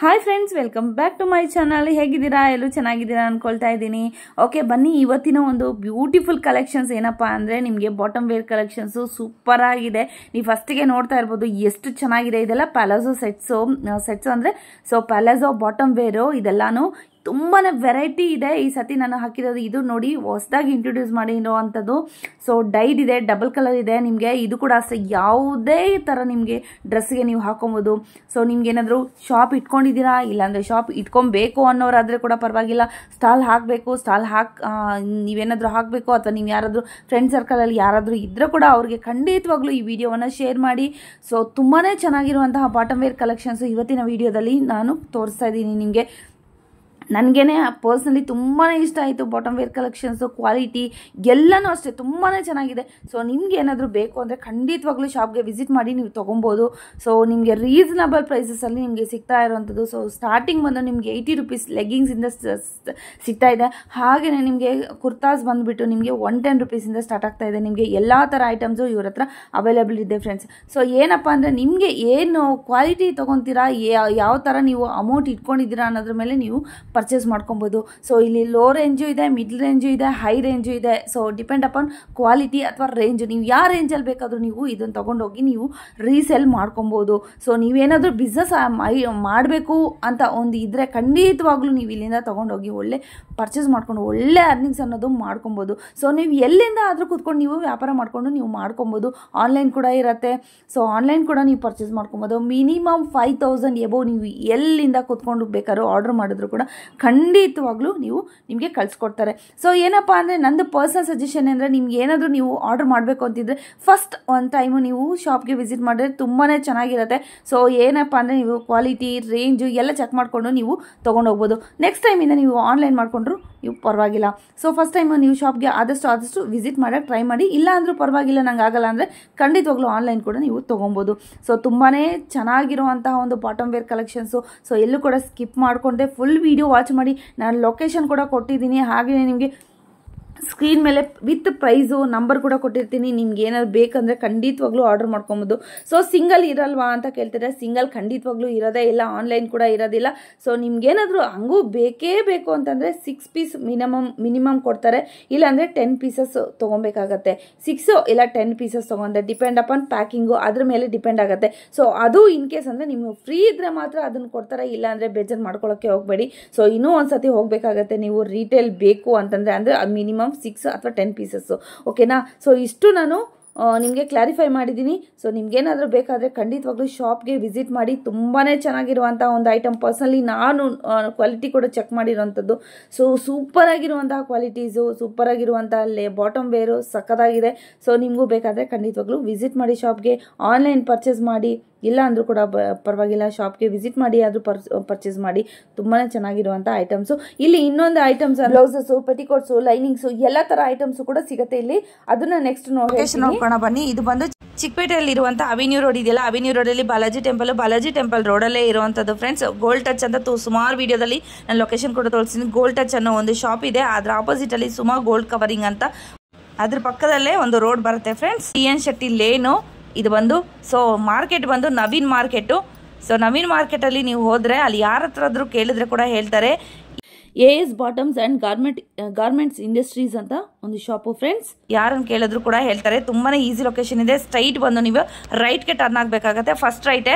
Hi friends, welcome back to my channel. ಹೇಗಿದ್ದೀರಾ? ಎಲ್ಲರೂ ಚೆನ್ನಾಗಿದ್ದೀರಾ ಅನ್ಕೊಳ್ತಾ ಇದ್ದೀನಿ. ಓಕೆ, ಬನ್ನಿ ಇವತ್ತಿನ ಒಂದು ಬ್ಯೂಟಿಫುಲ್ ಕಲೆಕ್ಷನ್ಸ್ ಏನಪ್ಪಾ ಅಂದರೆ ನಿಮಗೆ ಬಾಟಮ್ ವೇರ್ ಕಲೆಕ್ಷನ್ಸು ಸೂಪರ್ ಆಗಿದೆ. ನೀವು ಫಸ್ಟಿಗೆ ನೋಡ್ತಾ ಇರ್ಬೋದು ಎಷ್ಟು ಚೆನ್ನಾಗಿದೆ. ಇದೆಲ್ಲ ಪ್ಯಾಲಾಜೋ ಸೆಟ್ಸು ಅಂದರೆ ಪ್ಯಾಲಾಜೋ ಬಾಟಮ್ ವೇರು. ಇದೆಲ್ಲಾನು ತುಂಬಾ ವೆರೈಟಿ ಇದೆ. ಈ ಸತಿ ನಾನು ಹಾಕಿರೋದು ಇದು ನೋಡಿ, ಹೊಸದಾಗಿ ಇಂಟ್ರೊಡ್ಯೂಸ್ ಮಾಡಿರೋವಂಥದ್ದು. ಡೈಡ್ ಇದೆ, ಡಬಲ್ ಕಲರ್ ಇದೆ. ನಿಮಗೆ ಇದು ಕೂಡ ಅಷ್ಟೇ, ಯಾವುದೇ ಥರ ನಿಮಗೆ ಡ್ರೆಸ್ಗೆ ನೀವು ಹಾಕೊಬೋದು. ನಿಮ್ಗೆ ಏನಾದರೂ ಶಾಪ್ ಇಟ್ಕೊಂಡಿದ್ದೀರಾ, ಇಲ್ಲಾಂದರೆ ಶಾಪ್ ಇಟ್ಕೊಬೇಕು ಅನ್ನೋರಾದರೆ ಕೂಡ ಪರವಾಗಿಲ್ಲ. ಸ್ಟಾಲ್ ಹಾಕಬೇಕು, ನೀವೇನಾದರೂ ಹಾಕಬೇಕು, ಅಥವಾ ನೀವು ಯಾರಾದರೂ ಫ್ರೆಂಡ್ ಸರ್ಕಲಲ್ಲಿ ಯಾರಾದರೂ ಇದ್ದರೂ ಕೂಡ ಅವ್ರಿಗೆ ಖಂಡಿತವಾಗ್ಲೂ ಈ ವಿಡಿಯೋವನ್ನು ಶೇರ್ ಮಾಡಿ. ತುಂಬಾ ಚೆನ್ನಾಗಿರುವಂತಹ ಬಾಟಮ್ ವೇರ್ ಕಲೆಕ್ಷನ್ಸು ಇವತ್ತಿನ ವಿಡಿಯೋದಲ್ಲಿ ನಾನು ತೋರಿಸ್ತಾ ಇದ್ದೀನಿ ನಿಮಗೆ. ನನಗೇನೆ ಪರ್ಸ್ನಲಿ ತುಂಬಾ ಇಷ್ಟ ಆಯಿತು ಬಾಟಮ್ ವೇರ್ ಕಲೆಕ್ಷನ್ಸು. ಕ್ವಾಲಿಟಿ ಎಲ್ಲನೂ ಅಷ್ಟೇ ತುಂಬಾ ಚೆನ್ನಾಗಿದೆ. ನಿಮ್ಗೆ ಏನಾದರೂ ಬೇಕು ಅಂದರೆ ಖಂಡಿತವಾಗ್ಲೂ ಶಾಪ್ಗೆ ವಿಸಿಟ್ ಮಾಡಿ ನೀವು ತೊಗೊಬೋದು. ನಿಮಗೆ ರೀಸನಬಲ್ ಪ್ರೈಸಸಲ್ಲಿ ನಿಮಗೆ ಸಿಗ್ತಾ ಇರೋವಂಥದ್ದು. ಸ್ಟಾರ್ಟಿಂಗ್ ಬಂದು ನಿಮಗೆ 80 ರೂಪೀಸ್ ಲೆಗ್ಗಿಂಗ್ಸಿಂದ ಸಿಗ್ತಾ ಇದೆ. ಹಾಗೆಯೇ ನಿಮಗೆ ಕುರ್ತಾಸ್ ಬಂದುಬಿಟ್ಟು ನಿಮಗೆ 110 ರೂಪೀಸಿಂದ ಸ್ಟಾರ್ಟ್ ಆಗ್ತಾ ಇದೆ. ನಿಮಗೆ ಎಲ್ಲ ಥರ ಐಟಮ್ಸು ಇವ್ರ ಹತ್ರ ಅವೈಲೇಬಲ್ ಇದೆ ಫ್ರೆಂಡ್ಸ್. ಏನಪ್ಪ ಅಂದರೆ ನಿಮಗೆ ಏನು ಕ್ವಾಲಿಟಿ ತೊಗೊತೀರಾ, ಯಾವ ಥರ ನೀವು ಅಮೌಂಟ್ ಇಟ್ಕೊಂಡಿದ್ದೀರಾ ಅನ್ನೋದ್ರ ಮೇಲೆ ನೀವು ಪರ್ಚೇಸ್ ಮಾಡ್ಕೊಬೋದು. ಇಲ್ಲಿ ಲೋ ರೇಂಜು ಇದೆ, ಮಿಡ್ಲ್ ರೇಂಜು ಇದೆ, ಹೈ ರೇಂಜು ಇದೆ. ಡಿಪೆಂಡ್ ಅಪಾನ್ ಕ್ವಾಲಿಟಿ ಅಥವಾ ರೇಂಜು. ನೀವು ಯಾವ ರೇಂಜಲ್ಲಿ ಬೇಕಾದರೂ ನೀವು ಇದನ್ನು ತೊಗೊಂಡೋಗಿ ನೀವು ರೀಸೇಲ್ ಮಾಡ್ಕೊಬೋದು. ನೀವೇನಾದರೂ ಬಿಸ್ನೆಸ್ ಮಾಡಬೇಕು ಅಂತ ಒಂದು ಇದ್ದರೆ ಖಂಡಿತವಾಗ್ಲೂ ನೀವು ಇಲ್ಲಿಂದ ತೊಗೊಂಡೋಗಿ ಒಳ್ಳೆ ಪರ್ಚೇಸ್ ಮಾಡ್ಕೊಂಡು ಒಳ್ಳೆ ಅರ್ನಿಂಗ್ಸ್ ಅನ್ನೋದು ಮಾಡ್ಕೊಬೋದು. ನೀವು ಎಲ್ಲಿಂದ ಆದರೂ ಕೂತ್ಕೊಂಡು ನೀವು ವ್ಯಾಪಾರ ಮಾಡಿಕೊಂಡು ನೀವು ಮಾಡ್ಕೊಬೋದು. ಆನ್ಲೈನ್ ಕೂಡ ಇರುತ್ತೆ. ಆನ್ಲೈನ್ ಕೂಡ ನೀವು ಪರ್ಚೇಸ್ ಮಾಡ್ಕೊಬೋದು. ಮಿನಿಮಮ್ 5000 ಎಬೋ ನೀವು ಎಲ್ಲಿಂದ ಕೂತ್ಕೊಂಡು ಬೇಕಾದ್ರೂ ಆರ್ಡರ್ ಮಾಡಿದ್ರು ಕೂಡ ಖಂಡಿತವಾಗ್ಲೂ ನಿಮಗೆ ಕಳಿಸ್ಕೊಡ್ತಾರೆ. ಏನಪ್ಪ ಅಂದರೆ ನಂದು ಪರ್ಸನಲ್ ಸಜೆಷನ್ ಅಂದರೆ ನಿಮ್ಗೆ ಏನಾದರೂ ನೀವು ಆರ್ಡರ್ ಮಾಡಬೇಕು ಅಂತಿದ್ರೆ ಫಸ್ಟ್ ಒಂದು ಟೈಮು ನೀವು ಶಾಪ್ಗೆ ವಿಸಿಟ್ ಮಾಡಿದ್ರೆ ತುಂಬಾ ಚೆನ್ನಾಗಿರುತ್ತೆ. ಏನಪ್ಪ ಅಂದರೆ ನೀವು ಕ್ವಾಲಿಟಿ ರೇಂಜು ಎಲ್ಲ ಚೆಕ್ ಮಾಡಿಕೊಂಡು ನೀವು ತೊಗೊಂಡೋಗ್ಬೋದು. ನೆಕ್ಸ್ಟ್ ಟೈಮಿಂದ ನೀವು ಆನ್ಲೈನ್ ಮಾಡಿಕೊಂಡ್ರು ನೀವು ಪರವಾಗಿಲ್ಲ. ಫಸ್ಟ್ ಟೈಮು ನೀವು ಶಾಪ್ಗೆ ಆದಷ್ಟು ವಿಸಿಟ್ ಮಾಡೋಕ್ಕೆ ಟ್ರೈ ಮಾಡಿ. ಇಲ್ಲ ಅಂದರೂ ಪರವಾಗಿಲ್ಲ, ನಂಗೆ ಆಗಲ್ಲ ಅಂದರೆ ಖಂಡಿತವಾಗ್ಲೂ ಆನ್ಲೈನ್ ಕೂಡ ನೀವು ತೊಗೊಬೋದು. ತುಂಬಾ ಚೆನ್ನಾಗಿರುವಂತಹ ಒಂದು ಬಾಟಮ್ ವೇರ್ ಕಲೆಕ್ಷನ್ಸು. ಎಲ್ಲೂ ಕೂಡ ಸ್ಕಿಪ್ ಮಾಡಿಕೊಂಡೆ ಫುಲ್ ವಿಡಿಯೋ ವಾಚ್ ಮಾಡಿ. ನಾನು ಲೊಕೇಶನ್ ಕೂಡ ಕೊಟ್ಟಿದ್ದೀನಿ. ಹಾಗೆಯೇ ನಿಮಗೆ ಸ್ಕ್ರೀನ್ ಮೇಲೆ ವಿತ್ ಪ್ರೈಸು ನಂಬರ್ ಕೂಡ ಕೊಟ್ಟಿರ್ತೀನಿ. ನಿಮ್ಗೆ ಏನಾದ್ರು ಬೇಕಂದರೆ ಖಂಡಿತವಾಗ್ಲೂ ಆರ್ಡರ್ ಮಾಡ್ಕೊಬೋದು. ಸಿಂಗಲ್ ಇರಲ್ವಾ ಅಂತ ಕೇಳ್ತಾರೆ. ಸಿಂಗಲ್ ಖಂಡಿತವಾಗ್ಲೂ ಇರೋದೇ ಇಲ್ಲ, ಆನ್ಲೈನ್ ಕೂಡ ಇರೋದಿಲ್ಲ. ನಿಮ್ಗೇನಾದರೂ ಹಂಗೂ ಬೇಕೇ ಬೇಕು ಅಂತಂದರೆ 6 ಪೀಸ್ ಮಿನಿಮಮ್ ಕೊಡ್ತಾರೆ. ಇಲ್ಲಾಂದರೆ 10 ಪೀಸಸ್ ತೊಗೊಬೇಕಾಗತ್ತೆ. 6 ಇಲ್ಲ 10 ಪೀಸಸ್ ತೊಗೊಂಡೆ ಡಿಪೆಂಡ್ ಅಪಾನ್ ಪ್ಯಾಕಿಂಗು, ಅದ್ರ ಮೇಲೆ ಡಿಪೆಂಡ್ ಆಗುತ್ತೆ. ಅದು ಇನ್ ಕೇಸ್ ಅಂದರೆ ನಿಮಗೆ ಫ್ರೀ ಇದ್ದರೆ ಮಾತ್ರ ಅದನ್ನು ಕೊಡ್ತಾರೆ. ಇಲ್ಲಾಂದರೆ ಬೇಜಾರು ಮಾಡ್ಕೊಳ್ಳೋಕ್ಕೆ ಹೋಗಬೇಡಿ. ಇನ್ನೂ ಒಂದು ಸತಿ ಹೋಗಬೇಕಾಗತ್ತೆ ನೀವು ರೀಟೇಲ್ ಬೇಕು ಅಂತಂದರೆ. ಅಂದರೆ ಅದು ಮಿನಿಮಮ್ 6 ಅಥವಾ 10 ಪೀಸಸ್ಸು. ಓಕೆನಾ? ಇಷ್ಟು ನಾನು ನಿಮಗೆ ಕ್ಲಾರಿಫೈ ಮಾಡಿದ್ದೀನಿ. ನಿಮ್ಗೇನಾದರೂ ಬೇಕಾದರೆ ಖಂಡಿತವಾಗ್ಲೂ ಶಾಪ್ಗೆ ವಿಸಿಟ್ ಮಾಡಿ. ತುಂಬಾ ಚೆನ್ನಾಗಿರುವಂಥ ಒಂದು ಐಟಮ್. ಪರ್ಸ್ನಲಿ ನಾನು ಕ್ವಾಲಿಟಿ ಕೂಡ ಚೆಕ್ ಮಾಡಿರೋವಂಥದ್ದು. ಸೂಪರಾಗಿರುವಂತಹ ಕ್ವಾಲಿಟೀಸು, ಸೂಪರಾಗಿರುವಂಥ ಬಾಟಮ್ ವೇರು ಸಕ್ಕತ್ತಾಗಿದೆ. ನಿಮಗೂ ಬೇಕಾದರೆ ಖಂಡಿತವಾಗ್ಲೂ ವಿಸಿಟ್ ಮಾಡಿ ಶಾಪ್ಗೆ. ಆನ್ಲೈನ್ ಪರ್ಚೇಸ್ ಮಾಡಿ, ಇಲ್ಲ ಅಂದರೂ ಕೂಡ ಪರವಾಗಿಲ್ಲ, ಶಾಪ್ಗೆ ವಿಸಿಟ್ ಮಾಡಿ ಆದರೂ ಪರ್ಚೇಸ್ ಮಾಡಿ. ತುಂಬಾ ಚೆನ್ನಾಗಿರುವಂಥ ಐಟಮ್ಸು. ಇಲ್ಲಿ ಇನ್ನೊಂದು ಐಟಮ್ಸ್ ಬ್ಲೌಸಸ್ಸು, ಪೆಟಿಕೋಟ್ಸು, ಲೈನಿಂಗ್ಸು ಎಲ್ಲ ಥರ ಐಟಮ್ಸು ಕೂಡ ಸಿಗುತ್ತೆ ಇಲ್ಲಿ. ಅದನ್ನ ನೆಕ್ಸ್ಟ್ ನೋಡೋಣ ಬನ್ನಿ. ಇದು ಬಂದು ಚಿಕ್ಕಪೇಟೆಯಲ್ಲಿ ಇರುವಂಥ ಅವೆನ್ಯೂ ರೋಡ್ ಇದೆಯಲ್ಲ, ಅವೆನ್ಯೂ ರೋಡಲ್ಲಿ ಬಾಲಾಜಿ ಟೆಂಪಲ್ ರೋಡಲ್ಲೇ ಇರುವಂಥದ್ದು ಫ್ರೆಂಡ್ಸ್. ಗೋಲ್ಡ್ ಟಚ್ ಅಂತ ಸುಮಾರು ವಿಡಿಯೋದಲ್ಲಿ ನಾನು ಲೊಕೇಶನ್ ಕೂಡ ತೋರಿಸ್ತೀನಿ. ಗೋಲ್ಡ್ ಟಚ್ ಅನ್ನೋ ಒಂದು ಶಾಪ್ ಇದೆ. ಅದರ ಆಪೋಸಿಟಲ್ಲಿ ಸುಮಾ ಗೋಲ್ಡ್ ಕವರಿಂಗ್ ಅಂತ, ಅದ್ರ ಪಕ್ಕದಲ್ಲೇ ಒಂದು ರೋಡ್ ಬರುತ್ತೆ ಫ್ರೆಂಡ್ಸ್. TN ಶೆಟ್ಟಿ ಲೇನು ಇದು ಬಂದು. ಮಾರ್ಕೆಟ್ ಬಂದು ನವೀನ್ ಮಾರ್ಕೆಟು. ನವೀನ್ ಮಾರ್ಕೆಟಲ್ಲಿ ನೀವು ಹೋದರೆ ಅಲ್ಲಿ ಯಾರ ಹತ್ರ ಆದರೂ ಕೇಳಿದ್ರೆ ಕೂಡ ಹೇಳ್ತಾರೆ. AS bottoms and garments industries ಅಂತ ಒಂದು ಶಾಪು ಫ್ರೆಂಡ್ಸ್. ಯಾರನ್ನು ಕೇಳಿದ್ರು ಕೂಡ ಹೇಳ್ತಾರೆ. ತುಂಬಾ ಈಸಿ ಲೊಕೇಶನ್ ಇದೆ. ಸ್ಟ್ರೈಟ್ ಬಂದು ನೀವು ರೈಟ್ಗೆ ಟರ್ನ್ ಆಗಬೇಕಾಗತ್ತೆ. ಫಸ್ಟ್ ರೈಟೇ.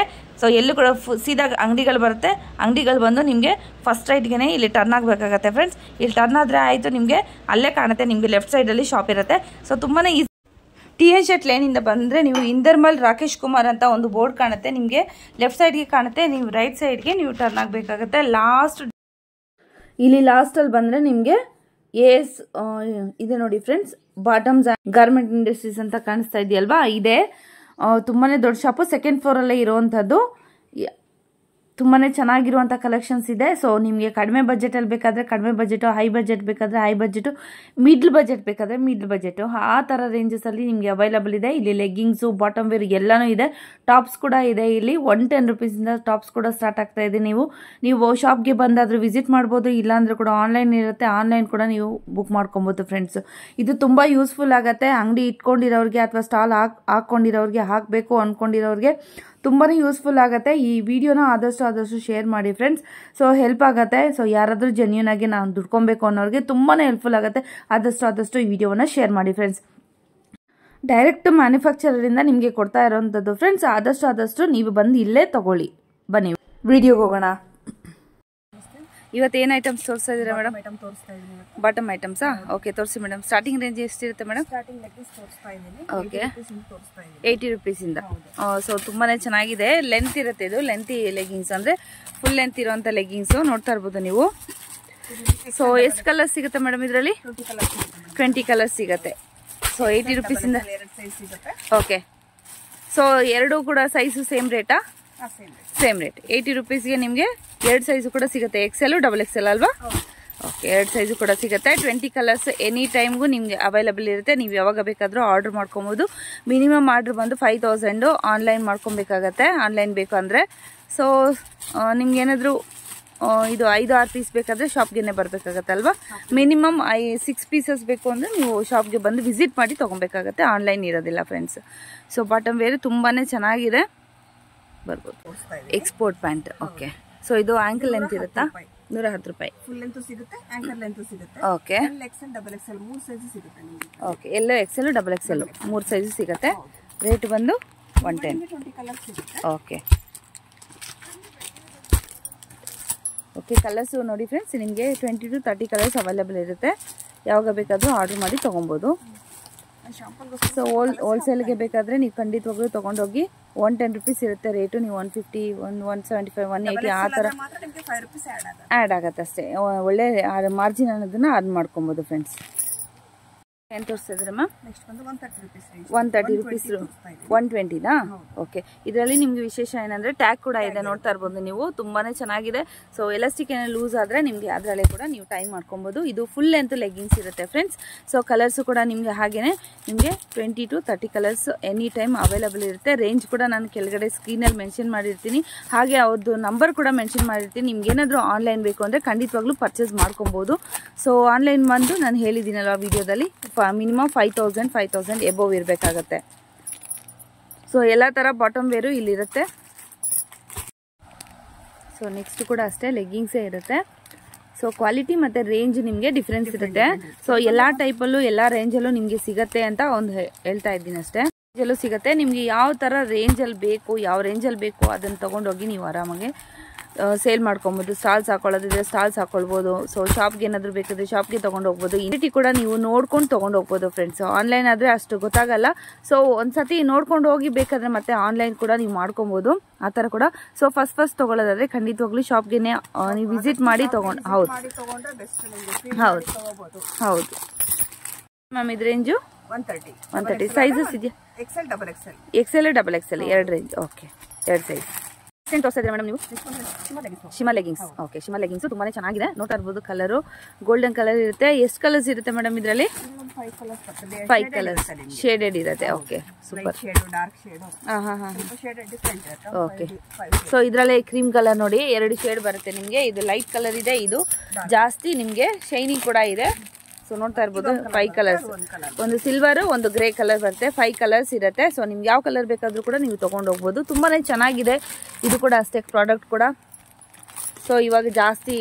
ಎಲ್ಲೂ ಕೂಡ ಸೀದಾ ಅಂಗಡಿಗಳು ಬರುತ್ತೆ. ಅಂಗಡಿಗಳು ಬಂದು ನಿಮಗೆ ಫಸ್ಟ್ ರೈಟ್ಗೆ ಇಲ್ಲಿ ಟರ್ನ್ ಆಗಬೇಕಾಗತ್ತೆ ಫ್ರೆಂಡ್ಸ್. ಇಲ್ಲಿ ಟರ್ನ್ ಆದರೆ ಆಯಿತು, ನಿಮಗೆ ಅಲ್ಲೇ ಕಾಣುತ್ತೆ. ನಿಮಗೆ ಲೆಫ್ಟ್ ಸೈಡಲ್ಲಿ ಶಾಪ್ ಇರುತ್ತೆ. ತುಂಬಾ ಈಸಿ. TN ಶೆಟ್ ಲೇನಿಂದ ಬಂದರೆ ನೀವು ಇಂದರ್ಮಲ್ ರಾಕೇಶ್ ಕುಮಾರ್ ಅಂತ ಒಂದು ಬೋರ್ಡ್ ಕಾಣುತ್ತೆ. ನಿಮಗೆ ಲೆಫ್ಟ್ ಸೈಡ್ಗೆ ಕಾಣುತ್ತೆ. ನೀವು ರೈಟ್ ಸೈಡ್ಗೆ ನೀವು ಟರ್ನ್ ಆಗಬೇಕಾಗತ್ತೆ. ಇಲ್ಲಿ ಲಾಸ್ಟಲ್ಲಿ ಬಂದರೆ ನಿಮಗೆ AS ಇದೆ ನೋಡಿ friends, bottoms and garment industries ಅಂತ ಕಾಣಿಸ್ತಾ ಇದೆಯಲ್ವಾ, ಇದೆ. ತುಂಬಾ ದೊಡ್ಡ ಶಾಪು, ಸೆಕೆಂಡ್ ಫ್ಲೋರಲ್ಲೇ ಇರೋವಂಥದ್ದು. ತುಂಬಾ ಚೆನ್ನಾಗಿರುವಂಥ ಕಲೆಕ್ಷನ್ಸ್ ಇದೆ. ನಿಮಗೆ ಕಡಿಮೆ ಬಜೆಟಲ್ಲಿ ಬೇಕಾದರೆ ಕಡಿಮೆ ಬಜೆಟು, ಹೈ ಬಜೆಟ್ ಬೇಕಾದರೆ ಹೈ ಬಜೆಟು, ಮಿಡ್ಲ್ ಬಜೆಟ್ ಬೇಕಾದರೆ ಮಿಡ್ಲ್ ಬಜೆಟು, ಆ ಥರ ರೇಂಜಸಲ್ಲಿ ನಿಮಗೆ ಅವೈಲಬಲ್ ಇದೆ. ಇಲ್ಲಿ ಲೆಗ್ಗಿಂಗ್ಸು, ಬಾಟಮ್ ವೇರ್ ಎಲ್ಲನೂ ಇದೆ. ಟಾಪ್ಸ್ ಕೂಡ ಇದೆ. ಇಲ್ಲಿ 110 ರೂಪೀಸಿಂದ ಟಾಪ್ಸ್ ಕೂಡ ಸ್ಟಾರ್ಟ್ ಆಗ್ತಾ ಇದೆ. ನೀವು ಶಾಪ್ಗೆ ಬಂದಾದರೂ ವಿಸಿಟ್ ಮಾಡ್ಬೋದು. ಇಲ್ಲಾಂದರೆ ಕೂಡ ಆನ್ಲೈನ್ ಇರುತ್ತೆ. ಆನ್ಲೈನ್ ಕೂಡ ನೀವು ಬುಕ್ ಮಾಡ್ಕೊಬೋದು ಫ್ರೆಂಡ್ಸ್. ಇದು ತುಂಬ ಯೂಸ್ಫುಲ್ ಆಗುತ್ತೆ. ಅಂಗಡಿ ಇಟ್ಕೊಂಡಿರೋರಿಗೆ ಅಥವಾ ಸ್ಟಾಲ್ ಹಾಕ್ಕೊಂಡಿರೋರಿಗೆ, ಹಾಕಬೇಕು ಅಂದ್ಕೊಂಡಿರೋರಿಗೆ ತುಂಬಾ ಯೂಸ್ಫುಲ್ ಆಗುತ್ತೆ. ಈ ವಿಡಿಯೋನ ಆದಷ್ಟು ಶೇರ್ ಮಾಡಿ ಫ್ರೆಂಡ್ಸ್. ಸೊ ಹೆಲ್ಪ್ ಆಗುತ್ತೆ. ಸೊ ಯಾರಾದರೂ ಜೆನ್ಯೂನ್ ಆಗಿ ನಾನು ದುಡ್ಕೊಬೇಕು ಅನ್ನೋರಿಗೆ ತುಂಬಾ ಹೆಲ್ಪ್ಫುಲ್ ಆಗುತ್ತೆ. ಆದಷ್ಟು ಈ ವಿಡಿಯೋನ ಶೇರ್ ಮಾಡಿ ಫ್ರೆಂಡ್ಸ್. ಡೈರೆಕ್ಟ್ ಮ್ಯಾನುಫ್ಯಾಕ್ಚರರಿಂದ ನಿಮಗೆ ಕೊಡ್ತಾ ಇರೋವಂಥದ್ದು ಫ್ರೆಂಡ್ಸ್. ಆದಷ್ಟು ನೀವು ಬಂದು ಇಲ್ಲೇ ತಗೊಳ್ಳಿ. ಬನ್ನಿ ವಿಡಿಯೋಗೆ ಹೋಗೋಣ. ಇವತ್ತು ಏನು ಐಟಮ್ಸ್ ತೋರಿಸ್ತಾ ಇದ್ದೀರಾ ಮೇಡಮ್? ಬಾಟಮ್ ಐಟಮ್ಸಾ? ಓಕೆ, ತೋರಿಸಿ ಮೇಡಮ್. ಸ್ಟಾರ್ಟಿಂಗ್ ರೇಂಜ್ ಎಷ್ಟಿರುತ್ತೆ ಮೇಡಮ್? ಓಕೆ, 80 ರೂಪೀಸಿಂದ. ಸೊ ತುಂಬಾ ಚೆನ್ನಾಗಿದೆ. ಲೆಂತ್ ಇರುತ್ತೆ. ಇದು ಲೆಂತಿ ಲೆಗ್ಗಿಂಗ್ಸ್, ಅಂದರೆ ಫುಲ್ ಲೆಂತ್ ಇರೋಂಥ ಲೆಗ್ಗಿಂಗ್ಸು ನೋಡ್ತಾ ಇರ್ಬೋದು ನೀವು. ಸೊ ಎಷ್ಟು ಕಲರ್ಸ್ ಸಿಗುತ್ತೆ ಮೇಡಮ್ ಇದರಲ್ಲಿ? 20 ಕಲರ್ಸ್ ಸಿಗುತ್ತೆ. ಸೊ 80 ರೂಪೀಸಿಂದ. ಓಕೆ, ಸೊ ಎರಡೂ ಕೂಡ ಸೈಜು ಸೇಮ್ ರೇಟಾ? Same rate. 80 ರೂಪೀಸ್ಗೆ ನಿಮಗೆ 2 ಸೈಜು ಕೂಡ ಸಿಗುತ್ತೆ. XL XXL ಅಲ್ವಾ? ಓಕೆ, 2 ಸೈಜು ಕೂಡ ಸಿಗುತ್ತೆ. 20 ಕಲರ್ಸ್ ಎನಿ ಟೈಮ್ಗೂ ನಿಮಗೆ ಅವೈಲಬಲ್ ಇರುತ್ತೆ. ನೀವು ಯಾವಾಗ ಬೇಕಾದರೂ ಆರ್ಡರ್ ಮಾಡ್ಕೊಬೋದು. ಮಿನಿಮಮ್ ಆರ್ಡರ್ ಬಂದು 5000 ಆನ್ಲೈನ್ ಮಾಡ್ಕೊಬೇಕಾಗತ್ತೆ, ಆನ್ಲೈನ್ ಬೇಕು ಅಂದರೆ. ಸೊ ನಿಮ್ಗೆ ಏನಾದರೂ ಇದು 5-6 ಪೀಸ್ ಬೇಕಾದರೆ ಶಾಪ್ಗೆ ಬರಬೇಕಾಗತ್ತಲ್ವಾ? ಮಿನಿಮಮ್ 6 ಪೀಸಸ್ ಬೇಕು ಅಂದರೆ ನೀವು ಶಾಪ್ಗೆ ಬಂದು ವಿಸಿಟ್ ಮಾಡಿ ತೊಗೊಬೇಕಾಗತ್ತೆ, ಆನ್ಲೈನ್ ಇರೋದಿಲ್ಲ ಫ್ರೆಂಡ್ಸ್. ಸೊ ಬಾಟಮ್ ವೇರ್ ತುಂಬಾ ಚೆನ್ನಾಗಿದೆ, ಬರ್ಬೋದು. Export pant. ಓಕೆ, ಸೊ ಇದು ಆಂಕಲ್ ಲೆಂತ್ ಇರುತ್ತಾ? 110 ರೂಪಾಯಿ. ಫುಲ್ ಲೆಂತ್ ಸಿಗುತ್ತೆ, ಆಂಕಲ್ ಲೆಂತ್ ಸಿಗುತ್ತೆ. ಓಕೆ, XL XXL 3 ಸೈಜ್ ಸಿಗುತ್ತೆ ನಿಮಗೆ. ಓಕೆ, ಎಲ್ಲೋ XL XXL 3 ಸೈಜ್ ಸಿಗುತ್ತೆ. ರೇಟ್ ಬಂದು 110. 20 ಕಲರ್ಸ್ ಸಿಗುತ್ತೆ. ಓಕೆ ಓಕೆ, ಕಲರ್ಸ್ ನೋಡಿ ಫ್ರೆಂಡ್ಸ್, ನಿಮಗೆ 20 to 30 ಕಲರ್ಸ್ ಅವೈಲೇಬಲ್ ಇರುತ್ತೆ. ಯಾವಾಗ ಬೇಕಾದರೂ ಆರ್ಡರ್ ಮಾಡಿ ತೊಗೊಬೋದು. ಸೊ ಹೋಲ್ಸೇಲ್ಗೆ ಬೇಕಾದರೆ ನೀವು ಖಂಡಿತವಾಗ್ಲೂ ತೊಗೊಂಡೋಗಿ. 110 ರೂಪೀಸ್ ಇರುತ್ತೆ ರೇಟು. ನೀವು 150, 175, 180 ಆ ಥರ ಆ್ಯಡ್ ಆಗುತ್ತೆ ಅಷ್ಟೇ. ಒಳ್ಳೆ ಮಾರ್ಜಿನ್ ಅನ್ನೋದನ್ನು ಆಡ್ ಮಾಡ್ಕೊಬೋದು ಫ್ರೆಂಡ್ಸ್. ಏನು ತೋರಿಸ್ತಾ ಇದ್ದೀರಾ ಮ್ಯಾಮ್? ನೆಕ್ಸ್ಟ್ ಬಂದು 130 ರೂಪೀಸ್. 120ನಾ? ಓಕೆ, ಇದರಲ್ಲಿ ನಿಮಗೆ ವಿಶೇಷ ಏನಂದರೆ ಟ್ಯಾಗ್ ಕೂಡ ಇದೆ, ನೋಡ್ತಾ ಇರ್ಬೋದು ನೀವು. ತುಂಬಾ ಚೆನ್ನಾಗಿದೆ. ಸೊ ಎಲಾಸ್ಟಿಕ್ ಏನೋ ಲೂಸ್ ಆದರೆ ನಿಮಗೆ ಅದರಲ್ಲೇ ಕೂಡ ನೀವು ಟೈ ಮಾಡ್ಕೊಬೋದು. ಇದು ಫುಲ್ ಲೆಂತ್ ಲೆಗ್ಗಿಂಗ್ಸ್ ಇರುತ್ತೆ ಫ್ರೆಂಡ್ಸ್. ಸೊ ಕಲರ್ಸು ಕೂಡ ನಿಮಗೆ ಹಾಗೆಯೇ ನಿಮಗೆ 20 to 30 colours any time available ಇರುತ್ತೆ. ರೇಂಜ್ ಕೂಡ ನಾನು ಕೆಳಗಡೆ ಸ್ಕ್ರೀನಲ್ಲಿ ಮೆನ್ಷನ್ ಮಾಡಿರ್ತೀನಿ, ಹಾಗೆ ಅವ್ರದ್ದು ನಂಬರ್ ಕೂಡ ಮೆನ್ಷನ್ ಮಾಡಿರ್ತೀನಿ. ನಿಮ್ಗೆ ಏನಾದರೂ ಆನ್ಲೈನ್ ಬೇಕು ಅಂದರೆ ಖಂಡಿತವಾಗ್ಲೂ ಪರ್ಚೇಸ್ ಮಾಡ್ಕೊಬೋದು. ಸೊ ಆನ್ಲೈನ್ ಬಂದು ನಾನು ಹೇಳಿದ್ದೀನಲ್ವ ವಿಡಿಯೋದಲ್ಲಿ, ಮಿನಿಮಮ್ 5000 ಎಬೋವ್ ಇರಬೇಕಾಗತ್ತೆ. ಸೊ ಎಲ್ಲ ಥರ ಬಾಟಮ್ ವೇರು ಇಲ್ಲಿರುತ್ತೆ. ಸೊ ನೆಕ್ಸ್ಟ್ ಕೂಡ ಅಷ್ಟೇ ಲೆಗ್ಗಿಂಗ್ಸೇ ಇರುತ್ತೆ. ಸೊ ಕ್ವಾಲಿಟಿ ಮತ್ತು ರೇಂಜ್ ನಿಮಗೆ ಡಿಫ್ರೆನ್ಸ್ ಇರುತ್ತೆ. ಸೊ ಎಲ್ಲ ಟೈಪಲ್ಲೂ ಎಲ್ಲ ರೇಂಜಲ್ಲೂ ನಿಮಗೆ ಸಿಗುತ್ತೆ ಅಂತ ಒಂದು ಹೇಳ್ತಾ ಇದ್ದೀನಿ ಅಷ್ಟೇ. ರೇಂಜಲ್ಲೂ ಸಿಗುತ್ತೆ. ನಿಮಗೆ ಯಾವ ಥರ ರೇಂಜಲ್ಲಿ ಬೇಕು, ಯಾವ ರೇಂಜಲ್ಲಿ ಬೇಕು ಅದನ್ನು ತೊಗೊಂಡೋಗಿ ನೀವು ಆರಾಮಾಗಿ ಸೇಲ್ ಮಾಡ್ಕೊಬೋದು. ಸ್ಟಾಲ್ಸ್ ಹಾಕೊಳ್ಳೋದಿದ್ರೆ ಸ್ಟಾಲ್ಸ್ ಹಾಕೊಳ್ಬೋದು. ಸೊ ಶಾಪ್ಗೆ ಏನಾದರೂ ಬೇಕಾದರೆ ಶಾಪ್ಗೆ ತೊಗೊಂಡು ಹೋಗ್ಬೋದು. ಇನ್ವಿಟಿ ಕೂಡ ನೀವು ನೋಡ್ಕೊಂಡು ತೊಗೊಂಡು ಹೋಗ್ಬೋದು ಫ್ರೆಂಡ್ಸ್. ಆನ್ಲೈನ್ ಆದರೆ ಅಷ್ಟು ಗೊತ್ತಾಗಲ್ಲ. ಸೊ ಒಂದ್ಸತಿ ನೋಡ್ಕೊಂಡು ಹೋಗಿ ಬೇಕಾದರೆ ಮತ್ತೆ ಆನ್ಲೈನ್ ಕೂಡ ನೀವು ಮಾಡ್ಕೊಬೋದು, ಆ ಥರ ಕೂಡ. ಸೊ ಫಸ್ಟ್ ತೊಗೊಳ್ಳೋದಾದರೆ ಖಂಡಿತವಾಗ್ಲೂ ಶಾಪ್ಗೆ ನೀವು ವಿಸಿಟ್ ಮಾಡಿ ತೊಗೊಂಡು. ಹೌದು ಮ್ಯಾಮ್, ಇದು ರೇಂಜು 130. ಸೈಜಸ್ ಇದೆಯಾ? XL XXL 2 range. Okay, 2 size. ತೋರಿಸ್ತಾ ಇದ್ದೀರಾ ಮೇಡಮ್ ನೀವು? ಶಿಮಾ ಲೆಗ್ಗಿಂಗ್ಸ್. ಓಕೆ, ಶಿಮಾ ಲೆಗ್ಗಿಂಗ್ಸ್ ತುಂಬಾ ಚೆನ್ನಾಗಿದೆ. ನೋಡ್ತಾ ಇರ್ಬೋದು, ಕಲರು ಗೋಲ್ಡನ್ ಕಲರ್ ಇರುತ್ತೆ. ಎಷ್ಟು ಕಲರ್ಸ್ ಇರುತ್ತೆ ಮೇಡಮ್ ಇದರಲ್ಲಿ? 5 ಕಲರ್ಸ್ ಶೇಡೆಡ್ ಇರುತ್ತೆ. Okay, super. ಓಕೆ, ಸೊ ಇದರಲ್ಲೇ ಕ್ರೀಮ್ ಕಲರ್ ನೋಡಿ, 2 ಶೇಡ್ ಬರುತ್ತೆ ನಿಮಗೆ. ಇದು ಲೈಟ್ ಕಲರ್ ಇದೆ, ಇದು ಜಾಸ್ತಿ ನಿಮಗೆ ಶೈನಿಂಗ್ ಕೂಡ ಇದೆ. ಸೊ ನೋಡ್ತಾ ಇರ್ಬೋದು, 5 ಕಲರ್ಸ್. ಒಂದು ಸಿಲ್ವರ್, ಒಂದು ಗ್ರೇ ಕಲರ್ ಬರುತ್ತೆ. 5 ಕಲರ್ಸ್ ಇರುತ್ತೆ. ಸೊ ನಿಮ್ಗೆ ಯಾವ ಕಲರ್ ಬೇಕಾದರೂ ಕೂಡ ನೀವು ತೊಗೊಂಡು ಹೋಗ್ಬೋದು. ತುಂಬಾ ಚೆನ್ನಾಗಿದೆ. ಇದು ಕೂಡ ಅಷ್ಟೇ ಪ್ರಾಡಕ್ಟ್ ಕೂಡ. ಸೊ ಇವಾಗ ಜಾಸ್ತಿ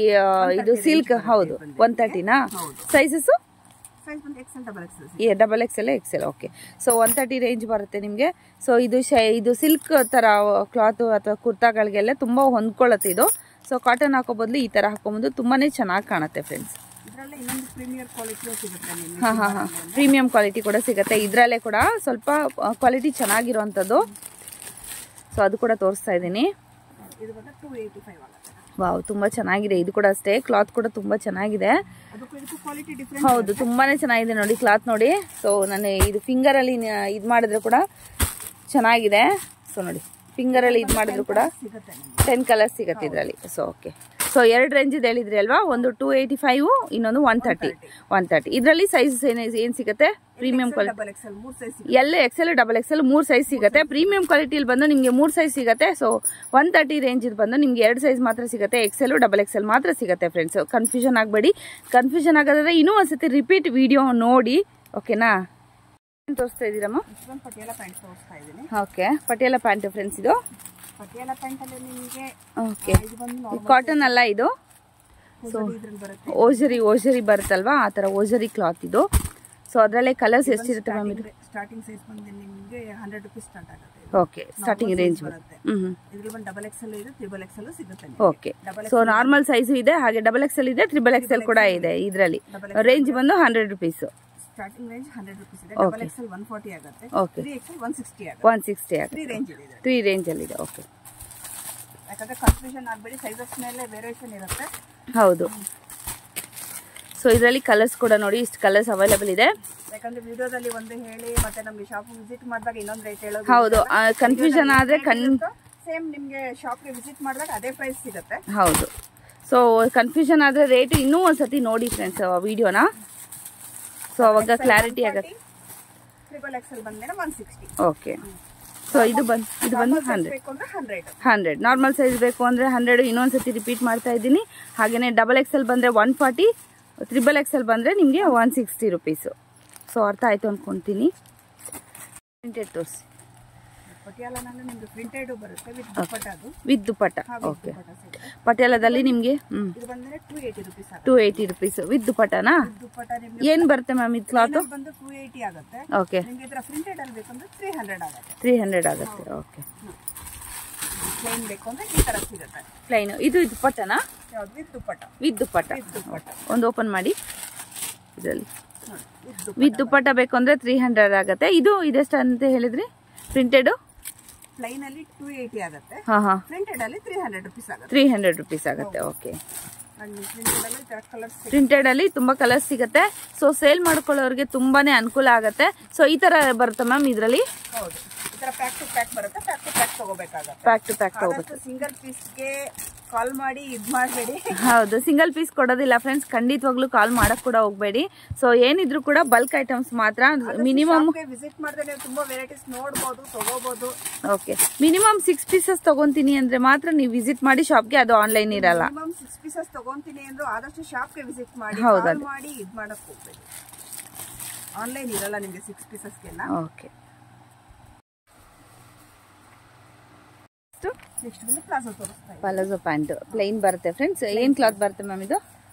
ಇದು ಸಿಲ್ಕ್. ಹೌದು, 130ನಾ? Sizes XXL XL. Okay, so 130 range ಬರುತ್ತೆ ನಿಮಗೆ. ಸೊ ಇದು ಸಿಲ್ಕ್ ಥರ ಕ್ಲಾತು ಅಥವಾ ಕುರ್ತಾಗಳಿಗೆಲ್ಲ ತುಂಬ ಹೊಂದ್ಕೊಳ್ಳುತ್ತೆ ಇದು. ಸೊ ಕಾಟನ್ ಹಾಕೋ ಬದಲು ಈ ಥರ ಹಾಕೊಂಬೋದು. ತುಂಬಾ ಚೆನ್ನಾಗಿ ಕಾಣುತ್ತೆ ಫ್ರೆಂಡ್ಸ್. ಪ್ರೀಮಿಯಂ ಕ್ವಾಲಿಟಿ ಕೂಡ ಸಿಗುತ್ತೆ. ಇದರಲ್ಲೇ ಕೂಡ ಸ್ವಲ್ಪ ಕ್ವಾಲಿಟಿ ಚೆನ್ನಾಗಿರುವಂಥದ್ದು. ಸೊ ಅದು ಕೂಡ ತೋರಿಸ್ತಾ ಇದ್ದೀನಿ. ವಾವ್, ತುಂಬ ಚೆನ್ನಾಗಿದೆ. ಇದು ಕೂಡ ಅಷ್ಟೇ, ಕ್ಲಾತ್ ಕೂಡ ತುಂಬ ಚೆನ್ನಾಗಿದೆ. ಹೌದು, ತುಂಬಾ ಚೆನ್ನಾಗಿದೆ ನೋಡಿ ಕ್ಲಾತ್ ನೋಡಿ. ಸೊ ನಾನು ಇದು ಫಿಂಗರಲ್ಲಿ ಇದು ಮಾಡಿದ್ರೆ ಕೂಡ ಚೆನ್ನಾಗಿದೆ. ಸೊ ನೋಡಿ, ಫಿಂಗರಲ್ಲಿ ಇದು ಮಾಡಿದ್ರು ಕೂಡ 10 ಕಲರ್ಸ್ ಸಿಗುತ್ತೆ ಇದರಲ್ಲಿ. ಸೊ ಓಕೆ, ಸೊ 2 ರೇಂಜ್ ಹೇಳಿದ್ರಿ ಅಲ್ವಾ? ಒಂದು 285, ಇನ್ನೊಂದು 130. ಇದರಲ್ಲಿ ಸೈಜಸ್ ಏನು ಸಿಗುತ್ತೆ? Premium quality XL XXL 3 size ಸಿಗುತ್ತೆ. ಪ್ರೀಮಿಯಂ ಕ್ವಾಲಿಟಿಯಲ್ಲಿ ಬಂದು ನಿಮಗೆ 3 ಸೈಜ್ ಸಿಗುತ್ತೆ. ಸೊ 130 ರೇಂಜ್ ಬಂದು ನಿಮಗೆ 2 ಸೈಜ್ ಮಾತ್ರ ಸಿಗುತ್ತೆ. XL XXL ಮಾತ್ರ ಸಿಗುತ್ತೆ ಫ್ರೆಂಡ್ಸ್. ಕನ್ಫ್ಯೂಷನ್ ಆಗಬೇಡಿ. ಕನ್ಫ್ಯೂಷನ್ ಆಗೋದಾದ್ರೆ ಇನ್ನೂ ಒಂದ್ಸತಿ ರಿಪೀಟ್ ವಿಡಿಯೋ ನೋಡಿ, ಓಕೆನಾ? ತೋರಿಸ್ತಾ ಇದ್ದೀರಮ್ಮ? ಓಕೆ, ಪಟಿಯಾಲ ಪ್ಯಾಂಟ್ ಫ್ರೆಂಡ್ಸ್ ಇದು. ಪಟಿಯಾಲ ಪ್ಯಾಂಟ್ ಅಲ್ಲಿ ನಿಮಗೆ ಓಕೆ ಕಾಟನ್ ಅಲ್ಲ ಇದು ಸೊ ಓಜರಿ ಬರುತ್ತಲ್ವಾ ಆ ಥರ ಓಜರಿ ಕ್ಲಾತ್ ಇದು ಸೊ ಅದರಲ್ಲೇ ಕಲರ್ಸ್ ಎಷ್ಟಿರುತ್ತೆ ಮ್ಯಾಮ್ ಇದು ಸ್ಟಾರ್ಟಿಂಗ್ ಸೈಜ್ ಬಂದು ನಿಮಗೆ 100 ರೂಪೀಸ್ ಸ್ಟಾರ್ಟ್ ಆಗುತ್ತೆ ಓಕೆ ಸ್ಟಾರ್ಟಿಂಗ್ ರೇಂಜ್ ಬರುತ್ತೆ ಇದ್ರಲ್ಲಿ ಒಂದು ಡಬಲ್ ಎಕ್ಸೆಲ್ ಇದೆ ಟ್ರಿಬಲ್ ಎಕ್ಸೆಲ್ ಸಿಗುತ್ತೆ ಓಕೆ ಸೊ ನಾರ್ಮಲ್ ಸೈಜು ಇದೆ ಹಾಗೆ ಡಬಲ್ ಎಕ್ಸೆಲ್ ಇದೆ ಟ್ರಿಬಲ್ ಎಕ್ಸೆಲ್ ಕೂಡ ಇದೆ ಇದರಲ್ಲಿ ರೇಂಜ್ ಬಂದು 100 ರೂಪೀಸ್ ಸ್ಟಾರ್ಟಿಂಗ್ ರೇಂಜ್ 100 ರೂಪೀಸ್ ಇದೆ ಡಬಲ್ ಎಕ್ಸೆಲ್ 140 ಆಗುತ್ತೆ ಓಕೆ 3XL 160 ಆಗುತ್ತೆ 160 ಆಗುತ್ತೆ 3 ರೇಂಜ್ ಇದೆ 3 ರೇಂಜ್ ಅಲ್ಲಿ ಇದೆ ಓಕೆ ಯಾಕಂದ್ರೆ ಕನ್ಫ್ಯೂಷನ್ ಆಗಬೇಡಿ ಸೈಜಸ್ ಮೇಲೆ ವೇರಿಯೇಷನ್ ಇರುತ್ತೆ ಹೌದು ಸೊ ಇದರಲ್ಲಿ ಕಲರ್ಸ್ ಕೂಡ ನೋಡಿ ಇಷ್ಟು ಕಲರ್ಸ್ ಅವೈಲೇಬಲ್ ಇದೆ ಯಾಕಂದ್ರೆ ವಿಡಿಯೋದಲ್ಲಿ ಒಂದು ಹೇಳಿ ಮತ್ತೆ ನಮಗೆ ಶಾಪ್ ವಿಸಿಟ್ ಮಾಡಿದಾಗ ಇನ್ನೊಂದು ರೇಟ್ ಹೇಳೋದು ಹೌದು ಕನ್ಫ್ಯೂಷನ್ ಆದ್ರೆ ಸೇಮ್ ನಿಮಗೆ ಶಾಪ್ಗೆ ವಿಸಿಟ್ ಮಾಡಿದಾಗ ಅದೇ ಪ್ರೈಸ್ ಸಿಗುತ್ತೆ ಹೌದು ಸೊ ಕನ್ಫ್ಯೂಷನ್ ಆದ್ರೆ ರೇಟ್ ಇನ್ನೂ ಒಂದ್ಸತಿ ನೋಡಿ ಫ್ರೆಂಡ್ಸ್ ವಿಡಿಯೋನ ಸೊ ಅವಾಗ ಕ್ಲಾರಿಟಿ ಆಗುತ್ತೆ ಟ್ರಿಬಲ್ ಎಕ್ಸೆಲ್ ಬಂದ್ರೆ 160 ಓಕೆ ಸೊ ಇದು ಬಂದು 100 ನಾರ್ಮಲ್ ಸೈಜ್ ಬೇಕು ಅಂದ್ರೆ 100 ಇನ್ನೊಂದ್ಸತಿ ರಿಪೀಟ್ ಮಾಡ್ತಾ ಇದ್ದೀನಿ ಹಾಗೇನೆ ಡಬಲ್ ಎಕ್ಸೆಲ್ ಬಂದ್ರೆ 140 ಟ್ರಿಬಲ್ ಎಕ್ಸೆಲ್ ಬಂದ್ರೆ ನಿಮಗೆ 160 ರೂಪೀಸ್ ಸೊ ಅರ್ಥ ಆಯ್ತು ಅನ್ಕೊಂತೀನಿ ಪ್ರಿಂಟೆಡ್ ತೋರಿಸಿ ಪಟಿಯಾಲನಲ್ಲಿ ನಿಮಗೆ ಪ್ರಿಂಟೆಡ್ ಬರುತ್ತೆ ವಿತ್ ದುಪಟ್ಟ ಅದು ವಿತ್ ದುಪಟ್ಟ ಓಕೆ ಪಟಿಯಾಲದಲ್ಲಿ ನಿಮಗೆ ಇದು ಬಂದ್ರೆ 280 ರೂಪೀಸ್ 280 ರೂಪೀಸ್ ವಿತ್ ದುಪಟ್ಟನಾ ದುಪಟ್ಟ ನಿಮಗೆ ಏನು ಬರುತ್ತೆ ಮ್ಯಾಮ್ ಇದು ಕ್ಲಾತ್ ಬಂದು 280 ಆಗುತ್ತೆ ಓಕೆ ನಿಮಗೆ ಇದರ ಪ್ರಿಂಟೆಡ್ ಅಲ್ಲಿ ಬೇಕಂದ್ರೆ 300 ಆಗುತ್ತೆ 300 ಆಗುತ್ತೆ ಓಕೆ ಪ್ಲೈನ್ ಬೇಕು ಅಂದ್ರೆ ಈ ತರ ಸಿಗುತ್ತೆ ಪ್ಲೈನ್ ಇದು ದುಪಟ್ಟನಾ ಯಾವುದು ವಿತ್ ದುಪಟ್ಟ ಒಂದು ಓಪನ್ ಮಾಡಿ ಇದರಲ್ಲಿ ವಿತ್ ದುಪಟ್ಟ ಬೇಕು ಅಂದ್ರೆ 300 ಆಗುತ್ತೆ ಇದು ಇದೆಷ್ಟು ಅಂತ ಹೇಳಿದ್ರಿ ಪ್ರಿಂಟೆಡ್ ಪ್ಲೈನ್ ಅಲ್ಲಿ 280 ಆಗುತ್ತೆ ಹಾ ಪ್ರಿಂಟೆಡ್ ಅಲ್ಲಿ 300 ರೂಪೀಸ್ ಆಗುತ್ತೆ 300 ರೂಪೀಸ್ ಆಗುತ್ತೆ ಓಕೆ ಪ್ರಿಂಟೆಡ್ ಅಲ್ಲಿ ತುಂಬಾ ಕಲರ್ಸ್ ಸಿಗುತ್ತೆ ಸೊ ಸೇಲ್ ಮಾಡ್ಕೊಳ್ಳೋರಿಗೆ ತುಂಬಾನೇ ಅನುಕೂಲ ಆಗುತ್ತೆ ಸೊ ಈ ತರ ಬರುತ್ತೆ ಮ್ಯಾಮ್ ಇದರಲ್ಲಿ ಹೌದು ಈ ತರ ಪ್ಯಾಕ್ ಟು ಪ್ಯಾಕ್ ಬರುತ್ತೆ ಪ್ಯಾಕ್ ಟು ಪ್ಯಾಕ್ ತಗೋಬೇಕಾಗುತ್ತೆ ಪ್ಯಾಕ್ ಟು ಪ್ಯಾಕ್ ತಗೋಬೇಕು ಸಿಂಗಲ್ ಪೀಸ್ಗೆ ಕಾಲ್ ಮಾಡಿ ಇದು ಮಾಡಬೇಡಿ ಹೌದು ಸಿಂಗಲ್ ಪೀಸ್ ಕೊಡೋದಿಲ್ಲ ಫ್ರೆಂಡ್ಸ್ ಖಂಡಿತವಾಗ್ಲೂ ಕಾಲ್ ಮಾಡಕ್ ಕೂಡ ಹೋಗ್ಬೇಡಿ ಸೊ ಏನಿದ್ರು ಕೂಡ ಬಲ್ಕ್ ಐಟಮ್ಸ್ ಮಾತ್ರ ಮಿನಿಮಮ್ ವಿಸಿಟ್ ಮಾಡಿದ್ರೆ ನೀವು ತುಂಬಾ ವೆರೈಟೀಸ್ ನೋಡಬಹುದು ತಗೋಬಹುದು ಓಕೆ ಮಿನಿಮಮ್ 6 ಪೀಸಸ್ ತಗೊಂತೀನಿ ಅಂದ್ರೆ ಮಾತ್ರ ನೀವು ವಿಸಿಟ್ ಮಾಡಿ ಶಾಪ್ಗೆ ಅದು ಆನ್ಲೈನ್ ಇರಲ್ಲ ಮಿನಿಮಮ್ 6 ಪೀಸಸ್ ತಗೊಂತೀನಿ ಅಂದ್ರೆ ಆದಷ್ಟು ಶಾಪ್ಗೆ ವಿಸಿಟ್ ಮಾಡಿ ಕಾಲ್ ಮಾಡಿ ಇದು ಮಾಡಕ್ ಹೋಗ್ಬೇಡಿ ಆನ್ಲೈನ್ ಇರಲ್ಲ ನಿಮಗೆ 6 ಪೀಸಸ್ಗೆಲ್ಲ ಓಕೆ ನೆಕ್ಸ್ಟ್ ಬಂದು ಪ್ಲಾಜೋ ತೋರಿಸ್ತಾ ಪ್ಲಾಜೋ ಪ್ಯಾಂಟ್ ಪ್ಲೇನ್ ಬರುತ್ತೆ ಫ್ರೆಂಡ್ಸ್ ಏನ್ ಕ್ಲಾತ್ ಬರುತ್ತೆ ಮ್ಯಾಮ್ ಇದು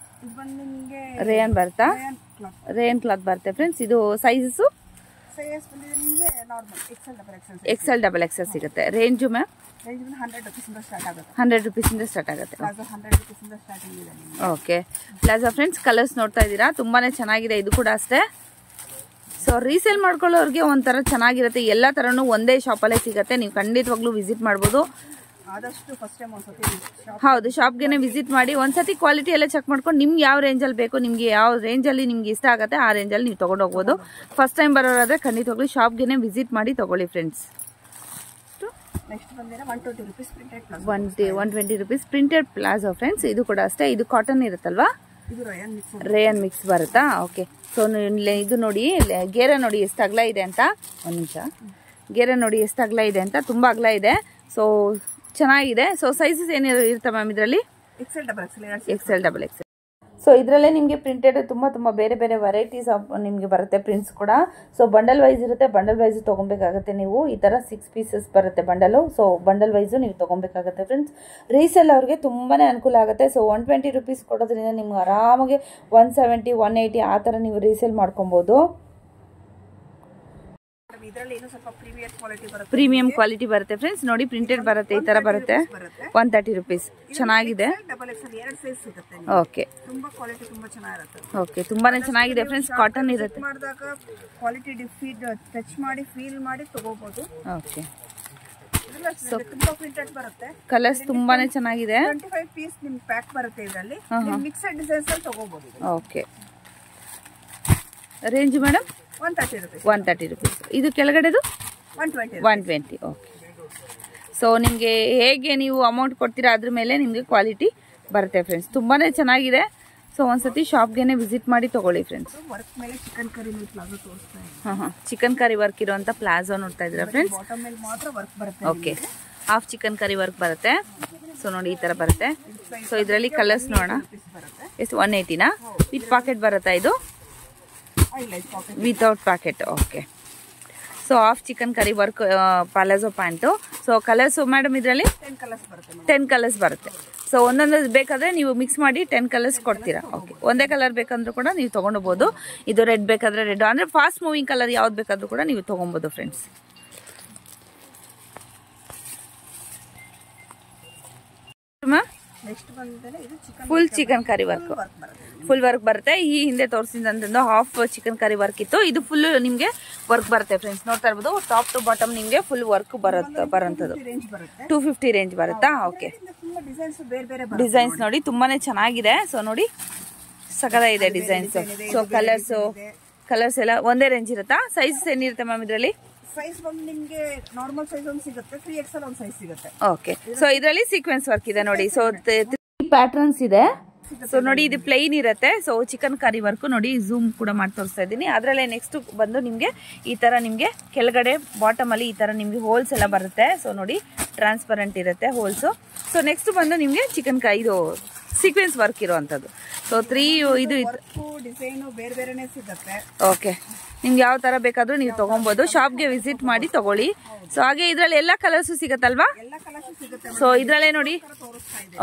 ಬಂದು ನಿಮಗೆ ರೇಯನ್ ಬರುತ್ತಾ ರೇಯನ್ ಕ್ಲಾತ್ ಬರುತ್ತೆ ಫ್ರೆಂಡ್ಸ್ ಇದು ಸೈಜಸ್ ಸೈಜ್ ಬಂದಿದೆ ನಿಮಗೆ ನಾರ್ಮಲ್ ಎಕ್ಸೆಲ್ ಡಬಲ್ ಎಕ್ಸೆಲ್ ಸಿಗುತ್ತೆ ರೇಂಜ್ ಮ್ಯಾಮ್ ರೇಂಜ್ 100 ರೂಪೀಸ್ ಇಂದ ಸ್ಟಾರ್ಟ್ ಆಗುತ್ತೆ 100 ರೂಪೀಸ್ ಇಂದ ಸ್ಟಾರ್ಟ್ ಆಗುತ್ತೆ ಪ್ಲಾಜೋ 100 ರೂಪೀಸ್ ಇಂದ ಸ್ಟಾರ್ಟಿಂಗ್ ಇದೆ ನಿಮಗೆ ಓಕೆ ಪ್ಲಾಜೋ ಫ್ರೆಂಡ್ಸ್ ಕಲರ್ಸ್ ನೋಡ್ತಾ ಇದ್ದೀರಾ ತುಂಬಾನೇ ಚೆನ್ನಾಗಿದೆ ಇದು ಕೂಡ ಅಷ್ಟೇ ಸೊ ರೀಸೇಲ್ ಮಾಡ್ಕೊಳ್ಳೋರಿಗೆ ಒಂಥರ ಚೆನ್ನಾಗಿರುತ್ತೆ ಎಲ್ಲ ತರನು ಒಂದೇ ಶಾಪಲ್ಲೇ ಸಿಗುತ್ತೆ ನೀವು ಖಂಡಿತವಾಗ್ಲೂ ವಿಸಿಟ್ ಮಾಡ್ಬೋದು ಆದಷ್ಟು ಫಸ್ಟ್ ಟೈಮ್ ಒಂದ್ಸತಿ ಹೌದು ಶಾಪ್ಗೆನೆ ವಿಸಿಟ್ ಮಾಡಿ ಒಂದ್ಸತಿ ಕ್ವಾಲಿಟಿ ಎಲ್ಲ ಚೆಕ್ ಮಾಡ್ಕೊಂಡು ನಿಮ್ಗೆ ಯಾವ ರೇಂಜಲ್ಲಿ ಬೇಕು ನಿಮ್ಗೆ ಯಾವ ರೇಂಜಲ್ಲಿ ನಿಮ್ಗೆ ಇಷ್ಟ ಆಗುತ್ತೆ ಆ ರೇಂಜಲ್ಲಿ ನೀವು ತಗೊಂಡು ಹೋಗ್ಬೋದು ಫಸ್ಟ್ ಟೈಮ್ ಬರೋರಾದ್ರೆ ಖಂಡಿತವಾಗ್ಲೂ ಶಾಪ್ಗೆನೆ ವಿಸಿಟ್ ಮಾಡಿ ತಗೊಳ್ಳಿ ಫ್ರೆಂಡ್ಸ್ ನೆಕ್ಸ್ಟ್ ಬಂದಿರೋ 120 rupees printed palazzo 120 rupees printed palazzo friends ಇದು ಕೂಡ ಅಷ್ಟೇ ಇದು ಕಾಟನ್ ಇರುತ್ತಲ್ವಾ ಇದು ರೇಯನ್ ಮಿಕ್ಸ್ ಬರುತ್ತಾ ಓಕೆ ಸೊ ಇದು ನೋಡಿ ಗೇರ ನೋಡಿ ಎಷ್ಟು ಅಗಲ ಇದೆ ಅಂತ ಒಂದು ನಿಮಿಷ ಗೇರ ನೋಡಿ ಎಷ್ಟು ಅಗಲ ಇದೆ ಅಂತ ತುಂಬ ಅಗಲ ಇದೆ ಸೊ ಚೆನ್ನಾಗಿದೆ ಸೊ ಸೈಜಸ್ ಏನಿರೋ ಇರುತ್ತೆ ಮ್ಯಾಮ್ ಇದರಲ್ಲಿ ಎಕ್ಸೆಲ್ ಡಬಲ್ ಎಕ್ಸೆಲ್ ಸೊ ಇದರಲ್ಲೇ ನಿಮಗೆ ಪ್ರಿಂಟೆಡ್ ತುಂಬ ಬೇರೆ ಬೇರೆ ವೆರೈಟೀಸ್ ನಿಮಗೆ ಬರುತ್ತೆ ಪ್ರಿಂಟ್ಸ್ ಕೂಡ ಸೊ ಬಂಡಲ್ ವೈಸ್ ಇರುತ್ತೆ ಬಂಡಲ್ ವೈಸ್ ತೊಗೊಬೇಕಾಗುತ್ತೆ ನೀವು ಈ ಥರ 6 ಪೀಸಸ್ ಬರುತ್ತೆ ಬಂಡಲು ಸೊ ಬಂಡಲ್ ವೈಸು ನೀವು ತೊಗೊಬೇಕಾಗುತ್ತೆ ಫ್ರೆಂಡ್ಸ್ ರೀಸೇಲ್ ಅವ್ರಿಗೆ ತುಂಬಾ ಅನುಕೂಲ ಆಗುತ್ತೆ ಸೊ 120 ರೂಪೀಸ್ ಕೊಡೋದ್ರಿಂದ ನಿಮ್ಗೆ ಆರಾಮಾಗಿ 170 180 ಆ ಥರ ನೀವು ರೀಸೇಲ್ ಮಾಡ್ಕೊಬೋದು ಪ್ರೀಮಿಯಂ ಕ್ವಾಲಿಟಿ ಬರುತ್ತೆ ಫ್ರೆಂಡ್ಸ್ ನೋಡಿ ಪ್ರಿಂಟೆಡ್ ಬರುತ್ತೆ ಈ ತರ ಬರುತ್ತೆ 130 ರೂಪೀಸ್ ಚೆನ್ನಾಗಿದೆ ಓಕೆ ಓಕೆ ತುಂಬಾನೇ ಚೆನ್ನಾಗಿದೆ ಫ್ರೆಂಡ್ಸ್ ಕಾಟನ್ ಇರುತ್ತೆ ಓಕೆ ಕಲರ್ಸ್ ತುಂಬಾನೇ ಚೆನ್ನಾಗಿದೆ ಓಕೆ ರೇಂಜ್ ಮೇಡಮ್ 130 ರೂಪೀಸ್ ಇದು ಕೆಳಗಡೆದು 120 ಓಕೆ ಸೊ ನಿಮಗೆ ಹೇಗೆ ನೀವು ಅಮೌಂಟ್ ಕೊಡ್ತೀರಾ ಅದ್ರ ಮೇಲೆ ನಿಮಗೆ ಕ್ವಾಲಿಟಿ ಬರುತ್ತೆ ಫ್ರೆಂಡ್ಸ್ ತುಂಬಾ ಚೆನ್ನಾಗಿದೆ ಸೊ ಒಂದ್ಸತಿ ಶಾಪ್ಗೆ ವಿಸಿಟ್ ಮಾಡಿ ತಗೊಳ್ಳಿ ಫ್ರೆಂಡ್ಸ್ ಚಿಕನ್ ಕರಿ ವರ್ಕ್ ಇರುವಂಥ ಪ್ಲಾಜೋ ನೋಡ್ತಾ ಇದ್ದೀರಾ friends okay half chikankari work ಬರುತ್ತೆ ಸೊ ನೋಡಿ ಈ ಥರ ಬರುತ್ತೆ ಸೊ ಇದರಲ್ಲಿ ಕಲರ್ಸ್ ನೋಡೋಣ ಎಷ್ಟು 180ನಾ ವಿತ್ ಪಾಕೆಟ್ ಬರುತ್ತಾ ಇದು without packet okay so half chikankari work palazzo pant. So colours madam ಇದರಲ್ಲಿ 10 ಕಲರ್ಸ್ ಬರುತ್ತೆ. ಸೊ ಒಂದೊಂದು ಬೇಕಾದ್ರೆ ನೀವು ಮಿಕ್ಸ್ ಮಾಡಿ 10 ಕಲರ್ಸ್ ಕೊಡ್ತೀರಾ. ಓಕೆ, ಒಂದೇ ಕಲರ್ ಬೇಕಂದ್ರೂ ಕೂಡ ನೀವು ತೊಗೊಂಡೋಗ್ಬೋದು. ಇದು ರೆಡ್ ಬೇಕಾದ್ರೆ ರೆಡ್, ಅಂದರೆ ಫಾಸ್ಟ್ ಮೂವಿಂಗ್ ಕಲರ್ ಯಾವ್ದು ಬೇಕಾದ್ರೂ ಕೂಡ ನೀವು ತೊಗೊಬೋದು friends. Ma'am full chicken curry work, full work ಬರುತ್ತೆ. ಈ ಹಿಂದೆ ತೋರಿಸಿದಂತಂದು ಹಾಫ್ ಚಿಕನ್ ಕರಿ ವರ್ಕ್ ಇತ್ತು, ಇದು ಫುಲ್ ನಿಮ್ಗೆ ವರ್ಕ್ ಬರುತ್ತೆ ಫ್ರೆಂಡ್ಸ್. ನೋಡ್ತಾ ಇರ್ಬೋದು, ಟಾಪ್ ಟು ಬಾಟಮ್ ನಿಮ್ಗೆ ಫುಲ್ ವರ್ಕ್ ಬರೋಂಥದ್ದು 250 ರೇಂಜ್ ಬರುತ್ತಾ. ಓಕೆ, ಡಿಸೈನ್ಸ್ ನೋಡಿ ತುಂಬಾನೇ ಚೆನ್ನಾಗಿದೆ. ಸೊ ನೋಡಿ ಸಕತ್ತಾಗಿದೆ ಡಿಸೈನ್ಸ್. ಸೊ ಕಲರ್ಸ್ ಎಲ್ಲ ಒಂದೇ ರೇಂಜ್ ಇರುತ್ತಾ? ಸೈಜ್ ಏನಿರುತ್ತೆ ಮ್ಯಾಮ್ ಇದರಲ್ಲಿ? ಸೈಜ್ ಬಂದು ನಿಮಗೆ ನಾರ್ಮಲ್ ಸೈಜ್ ಒಂದು ಸಿಗುತ್ತೆ, 3XL ಒಂದು ಸೈಜ್ ಸಿಗುತ್ತೆ. ಓಕೆ, ಸೊ ಇದರಲ್ಲಿ ಸೀಕ್ವೆನ್ಸ್ ವರ್ಕ್ ಇದೆ ನೋಡಿ. ಸೊ 3 ಪ್ಯಾಟರ್ನ್ಸ್ ಇದೆ. ಸೊ ನೋಡಿ ಇದು ಪ್ಲೈನ್ ಇರುತ್ತೆ. ಸೊ ಚಿಕನ್ ಕರಿ ವರ್ಕ್ ನೋಡಿ, ಝೂಮ್ ಕೂಡ ಮಾಡಿ ತೋರಿಸ್ತಾ ಇದ್ದೀನಿ. ಅದರಲ್ಲೇ ನೆಕ್ಸ್ಟ್ ಬಂದು ನಿಮಗೆ ಈ ತರ ನಿಮಗೆ ಕೆಳಗಡೆ ಬಾಟಮ್ ಅಲ್ಲಿ ಈ ತರ ನಿಮ್ಗೆ ಹೋಲ್ಸ್ ಎಲ್ಲ ಬರುತ್ತೆ. ಸೊ ನೋಡಿ ಟ್ರಾನ್ಸ್ಪರೆಂಟ್ ಇರುತ್ತೆ ಹೋಲ್ಸ್. ಸೊ ನೆಕ್ಸ್ಟ್ ಬಂದು ನಿಮ್ಗೆ ಚಿಕನ್ ಇದು ಸೀಕ್ವೆನ್ಸ್ ವರ್ಕ್ ಇರುವಂತದ್ದು. ಸೊ 3 ಇದು ಡಿಸೈನ್ ಬೇರೆ ಬೇರೆನೇ ಸಿಗುತ್ತೆ. ಓಕೆ, ನಿಮ್ಗೆ ಯಾವ ತರ ಬೇಕಾದ್ರೂ ನೀವು ತಗೊಬಹುದು. ಶಾಪ್ಗೆ ವಿಸಿಟ್ ಮಾಡಿ ತಗೊಳ್ಳಿ. ಸೊ ಹಾಗೆ ಇದ್ರಲ್ಲಿ ಎಲ್ಲಾ ಕಲರ್ಸ್ ಸಿಗತ್ತಲ್ವಾ? ಸೊ ಇದ್ರಲ್ಲೇ ನೋಡಿ.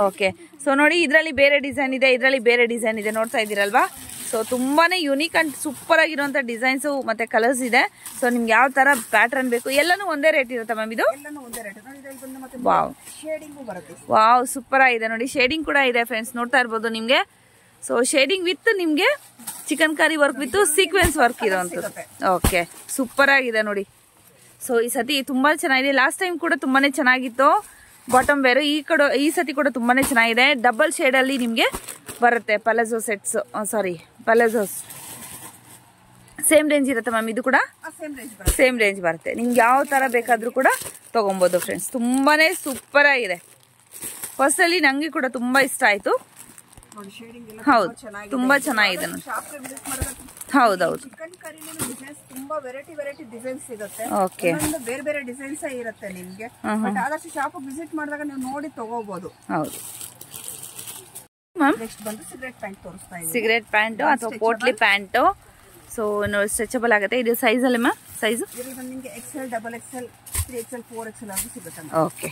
ಓಕೆ, ಸೊ ನೋಡಿ ಇದ್ರಲ್ಲಿ ಬೇರೆ ಡಿಸೈನ್ ಇದೆ, ಇದ್ರಲ್ಲಿ ಬೇರೆ ಡಿಸೈನ್ ಇದೆ, ನೋಡ್ತಾ ಇದ್ದೀರಲ್ವಾ? ಸೊ ತುಂಬಾನೇ ಯುನೀಕ್ ಅಂಡ್ ಸೂಪರ್ ಆಗಿರುವಂತ ಡಿಸೈನ್ಸ್ ಮತ್ತೆ ಕಲರ್ಸ್ ಇದೆ. ಸೊ ನಿಮ್ಗೆ ಯಾವ ತರ ಪ್ಯಾಟರ್ನ್ ಬೇಕು ಎಲ್ಲಾನು ಒಂದೇ ರೇಟ್ ಇರುತ್ತೆ ಮ್ಯಾಮ್ ಇದು? ವಾವ್ ಸೂಪರ್ ಆಗಿದೆ ನೋಡಿ. ಶೇಡಿಂಗ್ ಕೂಡ ಇದೆ ಫ್ರೆಂಡ್ಸ್, ನೋಡ್ತಾ ಇರ್ಬೋದು ನಿಮ್ಗೆ. ಸೊ ಶೇಡಿಂಗ್ ವಿತ್ ನಿಮ್ಗೆ chikankari work with sequence work ಇರೋಂಥದ್ದು. ಓಕೆ, ಸೂಪರ್ ಆಗಿದೆ ನೋಡಿ. ಸೊ ಈ ಸತಿ ತುಂಬಾ ಚೆನ್ನಾಗಿದೆ. ಲಾಸ್ಟ್ ಟೈಮ್ ಕೂಡ ತುಂಬಾನೇ ಚೆನ್ನಾಗಿತ್ತು ಬಾಟಮ್ ವೇರ್. ಈ ಸತಿ ಕೂಡ ತುಂಬಾನೇ ಚೆನ್ನಾಗಿದೆ. ಡಬಲ್ ಶೇಡ್ ಅಲ್ಲಿ ನಿಮ್ಗೆ ಬರುತ್ತೆ ಪಲಾಜೋ ಸೆಟ್ಸ್, ಸಾರಿ ಪಲಾಜೋಸ್. ಸೇಮ್ ರೇಂಜ್ ಇರುತ್ತೆ ಮ್ಯಾಮ್ ಇದು ಕೂಡ? ಸೇಮ್ ರೇಂಜ್ ಬರುತ್ತೆ. ನಿಮ್ಗೆ ಯಾವ ತರ ಬೇಕಾದ್ರೂ ಕೂಡ ತಗೊಬಹುದು ಫ್ರೆಂಡ್ಸ್. ತುಂಬಾನೇ ಸೂಪರ್ ಆಗಿದೆ. ಫಸ್ಟ್ ಅಲ್ಲಿ ನಂಗೆ ಕೂಡ ತುಂಬಾ ಇಷ್ಟ ಆಯ್ತು. ಹೌದು, ತುಂಬಾ ಚೆನ್ನಾಗಿದೆ ನೋಡಿ. ಹೌದೌದು, ಚಿಕನ್ ಕರಿಲಿ ಡಿಸೈನ್ಸ್ ತುಂಬಾ ವೆರೈಟಿ ಡಿಸೈನ್ಸ್ ಸಿಗುತ್ತೆ. ಓಕೆ, ಬೇರೆ ಬೇರೆ ಡಿಸೈನ್ಸ್ ಇರುತ್ತೆ ನಿಮ್ಗೆ. ಬಟ್ ಆದಷ್ಟು ಶಾಪ್ ವಿಸಿಟ್ ಮಾಡಿದಾಗ ನೀವು ನೋಡಿ ತಗೋಬಹುದು. ಹೌದು ಮ್ಯಾಮ್. ನೆಕ್ಸ್ಟ್ ಬಂದು ಸಿಗರೇಟ್ ಪ್ಯಾಂಟ್ ತೋರಿಸ್ತಾ ಇದ್ದೀನಿ. ಸಿಗರೇಟ್ ಪ್ಯಾಂಟ್ ಅಥವಾ ಪೋಟ್ಲಿ ಪ್ಯಾಂಟ್. ಸೊ ಸ್ಟ್ರೆಚಬಲ್ ಆಗುತ್ತೆ. ಇದು ಸೈಜ್ ಅಲ್ಲಿ ಮ್ಯಾಮ್? ಸೈಜ್ ನಿಮಗೆ XL, XXL, 3XL, 4XL ಆಗಿ ಸಿಗುತ್ತೆ. ಓಕೆ,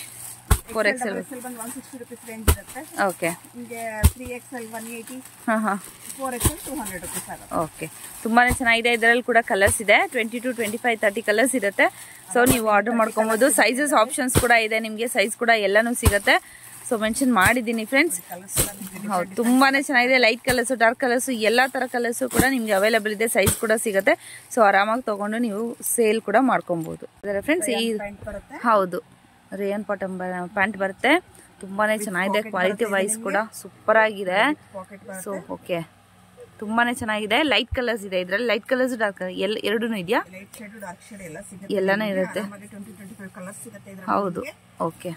4XL ಬಂದು 160 ರೂಪೀಸ್ ರೇಂಜ್ ಇರುತ್ತೆ. ಓಕೆ, ನಿಮಗೆ 3XL 180, ಹಾ ಹಾ, 4XL 200 ರೂಪೀಸ್ ಆಗುತ್ತೆ. ಓಕೆ, ತುಂಬಾನೇ ಚೆನ್ನಾಗಿದೆ. ಇದರಲ್ಲಿ ಕೂಡ ಕಲರ್ಸ್ ಇದೆ, 22, 25, 30 ಕಲರ್ಸ್ ಇರುತ್ತೆ. ಸೊ ನೀವು ಆರ್ಡರ್ ಮಾಡ್ಕೊಬಹುದು. ಸೈಜಸ್ ಆಪ್ಷನ್ಸ್ ಕೂಡ ಇದೆ ನಿಮಗೆ, ಸೈಜ್ ಕೂಡ ಎಲ್ಲಾನು ಸಿಗುತ್ತೆ. ಸೊ ಮೆನ್ಷನ್ ಮಾಡಿದ್ದೀನಿ ಫ್ರೆಂಡ್ಸ್. ಹೌದು, ತುಂಬಾನೇ ಚೆನ್ನಾಗಿದೆ. ಲೈಟ್ ಕಲರ್ಸ್, ಡಾರ್ಕ್ ಕಲರ್ಸ್, ಎಲ್ಲಾ ತರ ಕಲರ್ಸ್ ಕೂಡ ನಿಮ್ಗೆ ಅವೈಲೇಬಲ್ ಇದೆ. ಸೈಜ್ ಕೂಡ ಸಿಗುತ್ತೆ. ಸೊ ಆರಾಮಾಗಿ ತಗೊಂಡು ನೀವು ಸೇಲ್ ಕೂಡ ಮಾಡ್ಕೊಬಹುದು ಫ್ರೆಂಡ್ಸ್. ಈ ಹೌದು ರೇಯನ್ ಬಾಟಮ್ ಪ್ಯಾಂಟ್ ಬರುತ್ತೆ. ತುಂಬಾನೇ ಚೆನ್ನಾಗಿದೆ. ಕ್ವಾಲಿಟಿ ವೈಸ್ ಕೂಡ ಸೂಪರ್ ಆಗಿದೆ. ಸೊ ಓಕೆ, ತುಂಬಾನೇ ಚೆನ್ನಾಗಿದೆ. ಲೈಟ್ ಕಲರ್ಸ್ ಇದೆ ಇದರಲ್ಲಿ. ಲೈಟ್ ಕಲರ್ಸ್, ಡಾರ್ಕ್ ಕಲರ್ ಎರಡೂ ಇದೆಯಾ? ಎಲ್ಲಾನು ಇರುತ್ತೆ. ಹೌದು, ಓಕೆ,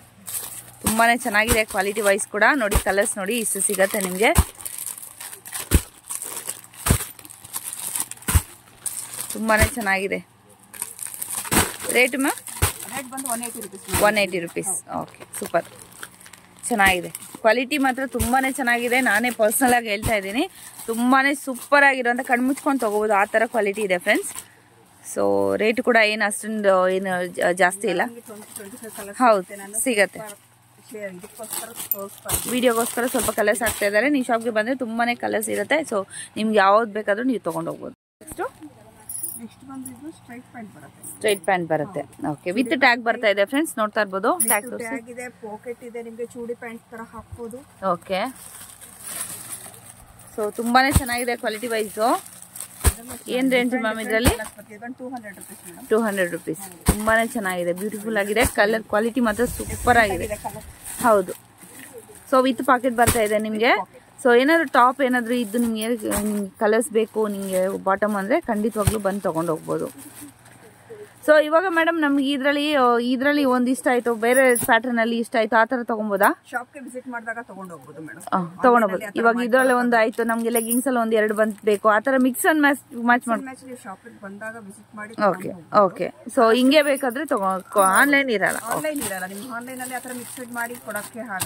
ತುಂಬಾನೇ ಚೆನ್ನಾಗಿದೆ. ಕ್ವಾಲಿಟಿ ವೈಸ್ ಕೂಡ ನೋಡಿ. ಕಲರ್ಸ್ ನೋಡಿ ಇಷ್ಟು ಸಿಗತ್ತೆ ನಿಮ್ಗೆ. ತುಂಬಾನೇ ಚೆನ್ನಾಗಿದೆ. Rate ma'am? 180 rupees. Okay, super ಚೆನ್ನಾಗಿದೆ. ಕ್ವಾಲಿಟಿ ಮಾತ್ರ ತುಂಬಾನೇ ಚೆನ್ನಾಗಿದೆ. ನಾನೇ ಪರ್ಸನಲ್ ಆಗಿ ಹೇಳ್ತಾ ಇದ್ದೀನಿ, ತುಂಬಾನೇ ಸೂಪರ್ ಆಗಿರುವಂತ ಕಣ್ಮುಚ್ಕೊಂಡು ತಗೋಬಹುದು ಆ ತರ ಕ್ವಾಲಿಟಿ ಇದೆ ಫ್ರೆಂಡ್ಸ್. ಸೊ ರೇಟ್ ಕೂಡ ಏನು ಅಷ್ಟೊಂದು ಏನು ಜಾಸ್ತಿ ಇಲ್ಲ. ಹೌದು, ಸಿಗತ್ತೆ. ವಿಡಿಯೋಗೋಸ್ಕರ ಸ್ವಲ್ಪ ಕಲರ್ಸ್ ಆಗ್ತಾ ಇದ್ದಾರೆ. ನೀವು ಶಾಪ್ಗೆ ಬಂದ್ರೆ ತುಂಬಾನೇ ಕಲರ್ಸ್ ಇರುತ್ತೆ. ಸೊ ನಿಮ್ಗೆ ಯಾವ್ದು ಬೇಕಾದ್ರೂ ನೀವು ತಗೊಂಡು ಹೋಗ್ಬೋದು. ಸ್ಟ್ರೈಟ್ ಪ್ಯಾಂಟ್ ಬರುತ್ತೆ. ಓಕೆ, ವಿತ್ ಟ್ಯಾಗ್ ಬರ್ತಾ ಇದೆ ಫ್ರೆಂಡ್ಸ್, ನೋಡ್ತಾ ಇರ್ಬೋದು. ಟ್ಯಾಗ್ ಇದೆ, ಪಾಕೆಟ್ ಇದೆ, ನಿಮಗೆ ಚೂಡಿ ಪ್ಯಾಂಟ್ ತರ ಹಾಕಬಹುದು. ಓಕೆ, ಸೊ ತುಂಬಾನೇ ಚೆನ್ನಾಗಿದೆ ಕ್ವಾಲಿಟಿ ವೈಸ್. ಏನ್ ರೇಂಜ್ ಮ್ಯಾಮ್ ಇದರಲ್ಲಿ? 200 ರೂಪೀಸ್. ತುಂಬಾನೇ ಚೆನ್ನಾಗಿದೆ, ಬ್ಯೂಟಿಫುಲ್ ಆಗಿದೆ. ಕಲರ್ ಕ್ವಾಲಿಟಿ ಮಾತ್ರ ಸೂಪರ್ ಆಗಿದೆ. ಹೌದು, ಸೊ ವಿತ್ ಪಾಕೆಟ್ ಬರ್ತಾ ಇದೆ ನಿಮ್ಗೆ. ಸೊ ಏನಾದ್ರು ಟಾಪ್ ಏನಾದ್ರು ಇದ್ದು ನಿಮ್ಗೆ ಕಲರ್ಸ್ ಬೇಕು ನಿಮ್ಗೆ ಬಾಟಮ್ ಅಂದ್ರೆ ಖಂಡಿತವಾಗ್ಲೂ ಬಂದು ತಗೊಂಡು ಹೋಗ್ಬೋದು. ಸೊ ಇವಾಗ ಮೇಡಮ್ ನಮ್ಗೆ ಇದ್ರಲ್ಲಿ ಒಂದ್ ಇಷ್ಟ ಆಯ್ತು, ಬೇರೆ ಪ್ಯಾಟರ್ನ್ ಅಲ್ಲಿ ಇಷ್ಟ ಆಯ್ತು, ಆತರ ತಗೊಬೋದಾ? ಶಾಪ್ಗೆ ವಿಸಿಟ್ ಮಾಡಿದಾಗ ತಗೊಂಡು ಹೋಗ್ಬೋದು ಮೇಡಮ್. ತಗೊಂಡೋಗ್ಬೋದು. ಇವಾಗ ಇದ್ರಲ್ಲಿ ಒಂದು ಆಯ್ತು, ನಮ್ಗೆ ಲೆಗ್ಗಿಂಗ್ಸ್ ಅಲ್ಲಿ ಒಂದ್ 2 ಬಂದ್ ಬೇಕು, ಆತರ ಮಿಕ್ಸ್ ಅಂಡ್ ಮ್ಯಾಚ್ ಮಾಡಿ ಶಾಪಿಗೆ ಬಂದಾಗ ವಿಸಿಟ್ ಮಾಡಿ. ಓಕೆ, ಓಕೆ, ಸೊ ಹಿಂಗೆ ಬೇಕಾದ್ರೆ ಆನ್ಲೈನ್ ಇರಲ್ಲ. ಆನ್ಲೈನ್ ಇರಲ್ಲ, ನಿಮ್ಗೆ ಆನ್ಲೈನ್ ಅಲ್ಲಿ ಆತರ ಮಿಕ್ಸ್ಡ್ ಮಾಡಿ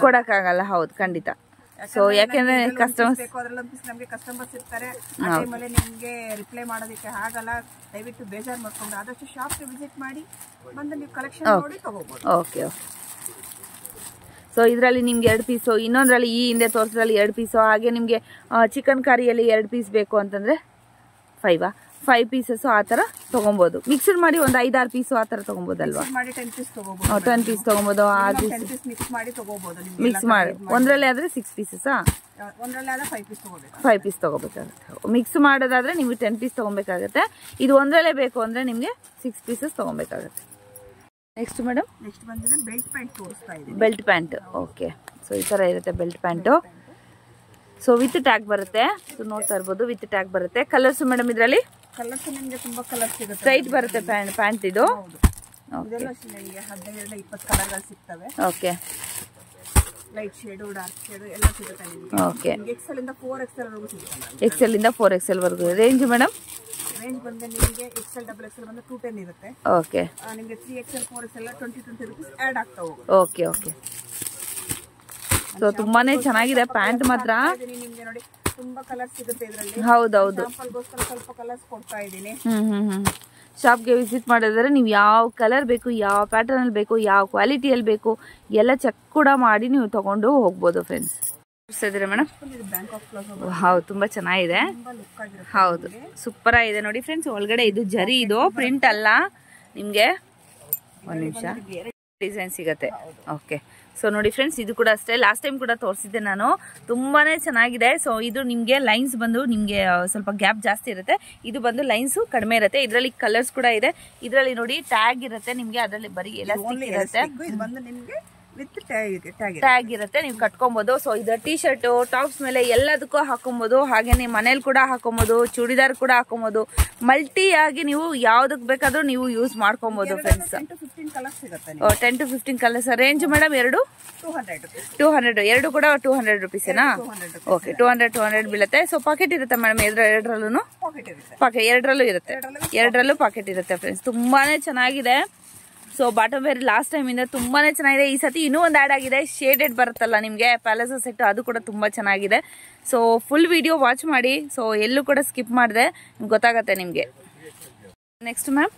ಕೊಡಕ್ಕಾಗಲ್ಲ. ಹೌದು, ಖಂಡಿತ. ಸೊ ಯಾಕೆಂದ್ರೆ ಕಸ್ಟಮರ್ಸ್ ನಮಗೆ ಕಸ್ಟಮರ್ಸ್ ಇರ್ತಾರೆ, ಆ ಟೈಮಲ್ಲಿ ನಿಮ್ಗೆ ರಿಪ್ಲೈ ಮಾಡೋದಕ್ಕೆ ಆಗಲ್ಲ. ದಯವಿಟ್ಟು ಬೇಜಾರು ಮಾಡ್ಕೊಂಡು ಆದಷ್ಟು ಶಾಪ್ಗೆ ವಿಸಿಟ್ ಮಾಡಿ ಬಂದು ನೀವು ಕಲೆಕ್ಷನ್ ನೋಡಿ ತಗೋಬಹುದು. Okay okay. ಸೊ ಇದರಲ್ಲಿ ನಿಮ್ಗೆ 2 ಪೀಸು, ಇನ್ನೊಂದ್ರಲ್ಲಿ ಈ ಹಿಂದೆ ತೋರಿಸೋದ್ರಲ್ಲಿ 2 ಪೀಸು, ಹಾಗೆ ನಿಮಗೆ ಚಿಕನ್ ಕರಿಯಲ್ಲಿ 2 ಪೀಸ್ ಬೇಕು ಅಂತಂದ್ರೆ 5 ಪೀಸಸ್ ಆ ಥರ ತೊಗೊಬೋದು. ಮಿಕ್ಸರ್ ಮಾಡಿ ಒಂದು 5-6 ಪೀಸು ಆ ಥರ ತೊಗೊಬೋದಲ್ವಾ? 10 ಪೀಸ್ ತೊಗೊಬೋದು, 6 ಪೀಸ್ ಮಿಕ್ಸ್ ಮಾಡಿ. ಒಂದರಲ್ಲಿ ಆದರೆ 6 ಪೀಸಸ್ಸಾ? 5 ಪೀಸ್ ತೊಗೋಬೇಕಾಗುತ್ತೆ. ಮಿಕ್ಸ್ ಮಾಡೋದಾದ್ರೆ ನಿಮ್ಗೆ 10 ಪೀಸ್ ತೊಗೊಬೇಕಾಗುತ್ತೆ. ಇದು ಒಂದರಲ್ಲೇ ಬೇಕು ಅಂದರೆ ನಿಮಗೆ 6 ಪೀಸಸ್ ತೊಗೊಬೇಕಾಗುತ್ತೆ. ನೆಕ್ಸ್ಟ್ ಮೇಡಮ್, ನೆಕ್ಸ್ಟ್ ಬಂದ್ರೆ ಬೆಲ್ಟ್ ಪ್ಯಾಂಟ್ ತೋರಿಸ್ತಾ ಇದ್ದೀನಿ. Belt pant, okay. ಸೊ ಈ ಥರ ಇರುತ್ತೆ belt pant. So with tag ಬರುತ್ತೆ. ಸೊ ನೋಡ್ತಾ ಇರ್ಬೋದು, ವಿತ್ ಟ್ಯಾಗ್ ಬರುತ್ತೆ. ಕಲರ್ಸ್ ಮೇಡಮ್ ಇದರಲ್ಲಿ ಕಲರ್ಸ್ ನಿಮಗೆ ತುಂಬಾ ಕಲರ್ಸ್ ಸಿಗುತ್ತೆ. ಸ್ಟ್ರೈಟ್ ಬರುತ್ತೆ ಪ್ಯಾಂಟ್ ಇದು. ಇದೆಲ್ಲ 15-20 ಕಲರ್ಗಳು ಸಿಗ್ತವೆ. Okay. Light shade, dark shade ಎಲ್ಲ ಸಿಗುತ್ತೆ ನಿಮಗೆ. ಓಕೆ. XL ಇಂದ 4XL ವರೆಗೂ ಸಿಗುತ್ತೆ. XL ಇಂದ 4XL ವರೆಗೂ. Range madam? ರೇಂಜ್ ಬಂದ್ರೆ ನಿಮಗೆ XL XXL ಬಂದ್ರೆ 210 ಇರುತ್ತೆ. ಓಕೆ. ನಿಮಗೆ 3XL 4XL 20 ರೂಪೀಸ್ ಆಡ್ ಆಗ್ತಾ ಹೋಗುತ್ತೆ. Okay okay. ಸೊ ತುಂಬಾನೇ ಚೆನ್ನಾಗಿದೆ ಪ್ಯಾಂಟ್ ಮಾತ್ರ. ನಿಮಗೆ ನೋಡಿ ತುಂಬಾ ಕಲರ್ಸ್ ಸಿಗುತ್ತೆ ಇದರಲ್ಲಿ. ಹೌದೌದು. ಸ್ಯಾಂಪಲ್ಗೋಸ್ಕರ ಸ್ವಲ್ಪ ಕಲರ್ಸ್ ಕೊಡ್ತಾ ಇದ್ದೀನಿ. ಶಾಪ್ಗೆ ವಿಸಿಟ್ ಮಾಡಿದ್ರೆ ನೀವು ಯಾವ ಕಲರ್ ಬೇಕು, ಯಾವ ಪ್ಯಾಟರ್ನ್ ಅಲ್ಲಿ ಬೇಕು, ಯಾವ ಕ್ವಾಲಿಟಿಯಲ್ಲಿ ಬೇಕು ಎಲ್ಲ ಚೆಕ್ ಕೂಡ ಮಾಡಿ ನೀವು ತಗೊಂಡು ಹೋಗ್ಬೋದು ಫ್ರೆಂಡ್ಸ್. ಮೇಡಮ್ ಹೌದು, ತುಂಬಾ ಚೆನ್ನಾಗಿದೆ. ಹೌದು, ಸೂಪರ್ ಆಗಿದೆ ನೋಡಿ ಫ್ರೆಂಡ್ಸ್. ಒಳಗಡೆ ಇದು ಜರಿ, ಇದು ಪ್ರಿಂಟ್ ಅಲ್ಲ. ನಿಮ್ಗೆ ಒಂದ್ ನಿಮಿಷ ಡಿಸೈನ್ ಸಿಗತ್ತೆ. ಓಕೆ. ಸೊ ನೋಡಿ ಫ್ರೆಂಡ್ಸ್, ಇದು ಕೂಡ ಅಷ್ಟೇ, ಲಾಸ್ಟ್ ಟೈಮ್ ಕೂಡ ತೋರಿಸಿದ್ದೆ ನಾನು. ತುಂಬಾನೇ ಚೆನ್ನಾಗಿದೆ. ಸೊ ಇದು ನಿಮ್ಗೆ ಲೈನ್ಸ್ ಬಂದು ನಿಮ್ಗೆ ಸ್ವಲ್ಪ ಗ್ಯಾಪ್ ಜಾಸ್ತಿ ಇರುತ್ತೆ, ಇದು ಬಂದು ಲೈನ್ಸ್ ಕಡಿಮೆ ಇರುತ್ತೆ. ಇದರಲ್ಲಿ ಕಲರ್ಸ್ ಕೂಡ ಇದೆ. ಇದರಲ್ಲಿ ನೋಡಿ ಟ್ಯಾಗ್ ಇರುತ್ತೆ ನಿಮ್ಗೆ, ಅದರಲ್ಲಿ ಬರೀ ಎಲಾಸ್ಟಿಕ್ ಇರುತ್ತೆ, ಟ್ಯಾಗ್ ಇರುತ್ತೆ, ನೀವು ಕಟ್ಕೊಬಹುದು. ಸೊ ಇದು ಟೀ ಶರ್ಟ್, ಟಾಪ್ಸ್ ಮೇಲೆ ಎಲ್ಲದಕ್ಕೂ ಹಾಕೊಬಹುದು. ಹಾಗೆ ನೀವು ಮನೇಲಿ ಕೂಡ ಹಾಕೊಬಹುದು, ಚೂಡಿದಾರ್ ಕೂಡ ಹಾಕೊಬಹುದು. ಮಲ್ಟಿ ಆಗಿ ನೀವು ಯಾವ್ದಕ್ ಬೇಕಾದ್ರೂ ನೀವು ಯೂಸ್ ಮಾಡ್ಕೊಬಹುದು friends. 10 to 15 colours. Range madam? 200. ಎರಡು ಕೂಡ 200 ರುಪೀಸೇನಾ? ಓಕೆ. 200 ಬೀಳುತ್ತೆ. ಸೊ ಪಾಕೆಟ್ ಇರುತ್ತೆ ಮೇಡಮ್ ಎರಡರಲ್ಲೂ? ಪಾಕೆಟ್ ಎರಡರಲ್ಲೂ ಪಾಕೆಟ್ ಇರುತ್ತೆ ಫ್ರೆಂಡ್ಸ್. ತುಂಬಾನೇ ಚೆನ್ನಾಗಿದೆ. So bottom wear last time ಇಂದ ತುಂಬಾನೇ ಚೆನ್ನಾಗಿದೆ. ಈ ಸತಿ ಇನ್ನೂ ಒಂದು ಆಡ್ ಆಗಿದೆ, ಶೇಡೆಡ್ ಬರುತ್ತಲ್ಲ ನಿಮ್ಗೆ ಪ್ಯಾಲೇಸೋ ಸೆಟ್, ಅದು ಕೂಡ ತುಂಬಾ ಚೆನ್ನಾಗಿದೆ. ಸೊ ಫುಲ್ ವಿಡಿಯೋ ವಾಚ್ ಮಾಡಿ. ಸೊ ಎಲ್ಲೂ ಕೂಡ ಸ್ಕಿಪ್ ಮಾಡಿದೆ, ಗೊತ್ತಾಗತ್ತೆ ನಿಮ್ಗೆ. ನೆಕ್ಸ್ಟ್ ಮ್ಯಾಮ್,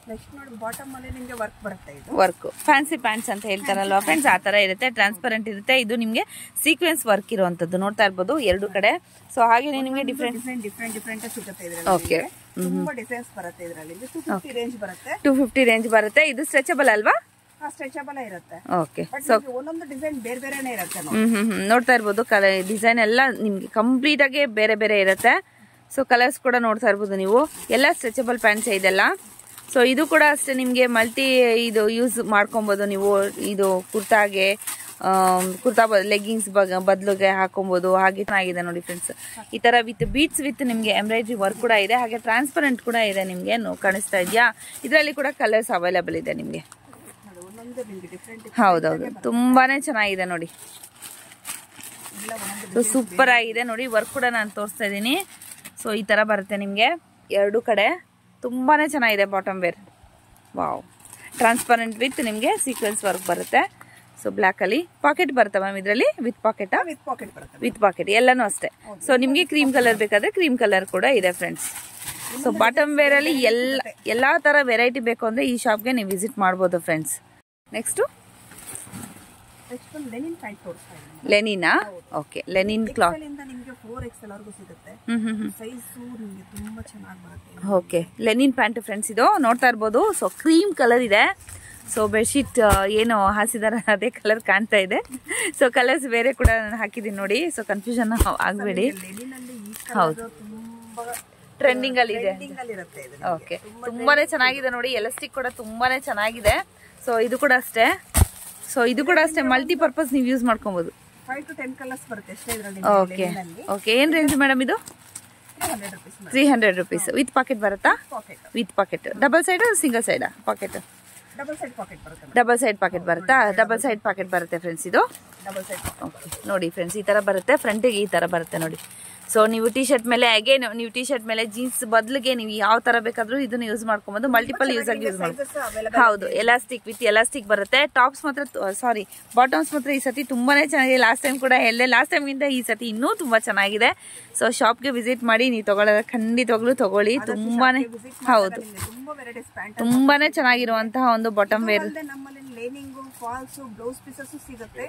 ಬಾಟಮ್ ಅಲ್ಲಿ ನಿಮಗೆ ವರ್ಕ್ ಬರುತ್ತೆ. ಇದು ವರ್ಕ್ ಫ್ಯಾನ್ಸಿ ಪ್ಯಾಂಟ್ಸ್ ಅಂತ ಹೇಳ್ತಾರಲ್ವಾ ಫ್ರೆಂಡ್ಸ್, ಆ ತರ ಇರುತ್ತೆ. ಟ್ರಾನ್ಸ್ಪರೆಂಟ್ ಇರುತ್ತೆ. ಇದು ನಿಮ್ಗೆ ಸೀಕ್ವೆನ್ಸ್ ವರ್ಕ್ ಇರುವಂತದ್ದು ನೋಡ್ತಾ ಇರ್ಬೋದು ಎರಡು ಕಡೆ. ಸೊ ಹಾಗೆ ನಿಮ್ಗೆ ಡಿಫ್ರೆಂಟ್ ಸಿಗುತ್ತೆ. ಓಕೆ. ತುಂಬಾ ಡಿಸೈನ್ಸ್ ಬರುತ್ತೆ ಇದರಲ್ಲಿ. 250 ರೇಂಜ್ ಬರುತ್ತೆ. 250 ರೇಂಜ್ ಬರುತ್ತೆ. ಇದು ಸ್ಟ್ರೆಚಬಲ್ ಅಲ್ವಾ? ಸ್ಟ್ರೆಚಬಲ್ ಇರುತ್ತೆ. ಓಕೆ. ಸೊ ಒಂದೊಂದು ಡಿಸೈನ್ ಬೇರೆ ಬೇರೆನೇ ಇರುತ್ತೆ. ನೋಡ್ತಾ ಇರ್ಬೋದು, ಡಿಸೈನ್ ಎಲ್ಲ ನಿಮ್ಗೆ ಕಂಪ್ಲೀಟ್ ಆಗಿ ಬೇರೆ ಬೇರೆ ಇರುತ್ತೆ. ಸೊ ಕಲರ್ಸ್ ಕೂಡ ನೋಡ್ತಾ ಇರ್ಬೋದು ನೀವು. ಎಲ್ಲ ಸ್ಟ್ರೆಚಬಲ್ ಪ್ಯಾಂಟ್ಸ್ ಇದೆಲ್ಲ. ಸೊ ಇದು ಕೂಡ ಅಷ್ಟೇ, ನಿಮ್ಗೆ ಮಲ್ಟಿ ಇದು ಯೂಸ್ ಮಾಡ್ಕೊಬೋದು ನೀವು. ಇದು ಕುರ್ತಾಗೆ, ಕುರ್ತಾ ಲೆಗ್ಗಿಂಗ್ಸ್ ಬದಲಿಗೆ ಹಾಕೊಬಹುದು. ಹಾಗೆ ಚೆನ್ನಾಗಿದೆ ನೋಡಿ ಫ್ರೆಂಡ್ಸ್. ಈ ತರ ವಿತ್ ಬೀಟ್ಸ್ ವಿತ್ ನಿಮ್ಗೆ ಎಂಬ್ರಾಯ್ಡ್ರಿ ವರ್ಕ್ ಕೂಡ ಇದೆ. ಹಾಗೆ ಟ್ರಾನ್ಸ್ಪರೆಂಟ್ ಕೂಡ ಇದೆ. ನಿಮ್ಗೆ ಕಾಣಿಸ್ತಾ ಇದೆಯಾ? ಇದರಲ್ಲಿ ಕೂಡ ಕಲರ್ಸ್ ಅವೈಲೇಬಲ್ ಇದೆ ನಿಮ್ಗೆ. ಹೌದೌದು, ತುಂಬಾನೇ ಚೆನ್ನಾಗಿದೆ ನೋಡಿ. ಸೊ ಸೂಪರ್ ಆಗಿದೆ ನೋಡಿ. ವರ್ಕ್ ಕೂಡ ನಾನು ತೋರಿಸ್ತಾ ಇದ್ದೀನಿ. ಸೊ ಈ ತರ ಬರುತ್ತೆ ನಿಮ್ಗೆ ಎರಡು ಕಡೆ. ತುಂಬಾನೇ ಚೆನ್ನಾಗಿದೆ bottom wear. Wow. Transparent with ನಿಮ್ಗೆ ಸೀಕ್ವೆನ್ಸ್ ವರ್ಕ್ ಬರುತ್ತೆ. ಸೊ ಬ್ಲಾಕ್ ಅಲ್ಲಿ ಪಾಕೆಟ್ ಬರುತ್ತೆ ಮ್ಯಾಮ್ ಇದರಲ್ಲಿ. ವಿತ್ ಪಾಕೆಟ್ ವಿತ್ ಪಾಕೆಟ್ ಎಲ್ಲಾನು ಅಷ್ಟೇ. ಸೊ ನಿಮ್ಗೆ ಕ್ರೀಮ್ ಕಲರ್ ಬೇಕಾದ್ರೆ ಕ್ರೀಮ್ ಕಲರ್ ಕೂಡ ಇದೆ ಫ್ರೆಂಡ್ಸ್. ಸೊ ಬಾಟಮ್ ವೇರ್ ಅಲ್ಲಿ ಎಲ್ಲಾ ತರ ವೆರೈಟಿ ಬೇಕು ಅಂದ್ರೆ ಈ ಶಾಪ್ಗೆ ನೀವು ವಿಸಿಟ್ ಮಾಡಬಹುದು ಫ್ರೆಂಡ್ಸ್. ನೆಕ್ಸ್ಟ್ ಲೆನಿನಾ? Okay. Linen cloth. Okay. Linen pant friends ಇದು ನೋಡ್ತಾ ಇರ್ಬೋದು. ಸೊ ಕ್ರೀಮ್ ಕಲರ್ ಇದೆ. ಸೊ ಬೆಡ್ಶೀಟ್ ಏನು ಹಾಸಿದಾರ ಅದೇ ಕಲರ್ ಕಾಣ್ತಾ ಇದೆ. ಸೊ ಕಲರ್ಸ್ ಬೇರೆ ಕೂಡ ನಾನು ಹಾಕಿದ್ದೀನಿ ನೋಡಿ. ಸೊ ಕನ್ಫ್ಯೂಷನ್ ಆಗಬೇಡಿ. ಹೌದು, ಟ್ರೆಂಡಿಂಗ್ ಅಲ್ಲಿ ಇದೆ. ಓಕೆ, ತುಂಬಾನೇ ಚೆನ್ನಾಗಿದೆ ನೋಡಿ. ಎಲಾಸ್ಟಿಕ್ ಕೂಡ ತುಂಬಾನೇ ಚೆನ್ನಾಗಿದೆ. ಸೊ ಇದು ಕೂಡ ಅಷ್ಟೇ. ಸೊ ಇದು ಕೂಡ ಅಷ್ಟೇ, ಮಲ್ಟಿಪರ್ಪಸ್ ನೀವು ಯೂಸ್ ಮಾಡ್ಕೊಬಹುದು. 5 to 10 ಕಲರ್ಸ್ ಬರುತ್ತೆ ಅಷ್ಟೇ ಇದರಲ್ಲಿ. Okay okay. ಏನ್ ರೇಂಜ್ ಮೇಡಮ್ ಇದು? 300 ರುಪೀಸ್. ವಿತ್ ಪಾಕೆಟ್ ಬರುತ್ತಾ? With packet. Double side single side packet? Double side packet ಬರುತ್ತೆ. ಡಬಲ್ ಸೈಡ್ ಪಾಕೆಟ್ ಬರುತ್ತಾ? ಡಬಲ್ ಸೈಡ್ ಪಾಕೆಟ್ ಬರುತ್ತೆ ಫ್ರೆಂಡ್ಸ್ ಇದು. Double side. ಓಕೆ ನೋಡಿ ಫ್ರೆಂಡ್ಸ್, ಈ ತರ ಬರುತ್ತೆ. ಫ್ರಂಟಿಗೆ ಈ ತರ ಬರುತ್ತೆ ನೋಡಿ. ಸೊ ನೀವು ಟಿ ಶರ್ಟ್ ಮೇಲೆ ಅಗೇನ್ ನೀವು ಟಿ ಶರ್ಟ್ ಮೇಲೆ ಜೀನ್ಸ್ ಬದಲಿಗೆ ನೀವು ಯಾವ ತರ ಬೇಕಾದ್ರೂ ಇದನ್ನ ಯೂಸ್ ಮಾಡ್ಕೊಬಹುದು. ಮಲ್ಟಿಪಲ್ ಯೂಸ್ ಆಗಿ ಯೂಸ್ ಮಾಡ್ಬೋದು. ಹೌದು, ಎಲಾಸ್ಟಿಕ್ ವಿತ್ ಎಲಾಸ್ಟಿಕ್ ಬರುತ್ತೆ. ಟಾಪ್ಸ್ ಮಾತ್ರ ಸಾರಿ ಬಾಟಮ್ಸ್ ಮಾತ್ರ ಈ ಸತಿ ತುಂಬಾನೇ ಚೆನ್ನಾಗಿದೆ. ಲಾಸ್ಟ್ ಟೈಮ್ ಕೂಡ ಎಲ್ಲೇ ಲಾಸ್ಟ್ ಟೈಮ್ಗಿಂತ ಈ ಸತಿ ಇನ್ನೂ ತುಂಬಾ ಚೆನ್ನಾಗಿದೆ. ಸೊ ಶಾಪ್ಗೆ ವಿಸಿಟ್ ಮಾಡಿ ನೀವು ತಗೊಳ್ಳೋದ ಖಂಡಿತವಾಗ್ಲೂ ತಗೊಳ್ಳಿ. ತುಂಬಾನೇ ಹೌದು, ತುಂಬಾನೇ ಚೆನ್ನಾಗಿರುವಂತಹ ಒಂದು ಬಾಟಮ್ ವೇರ್. ನಮ್ಮಲ್ಲಿ ಲೈನಿಂಗು ಫಾಲ್ಸು ಬ್ಲೌಸ್ ಪೀಸಸ್ ಸಿಗುತ್ತೆ.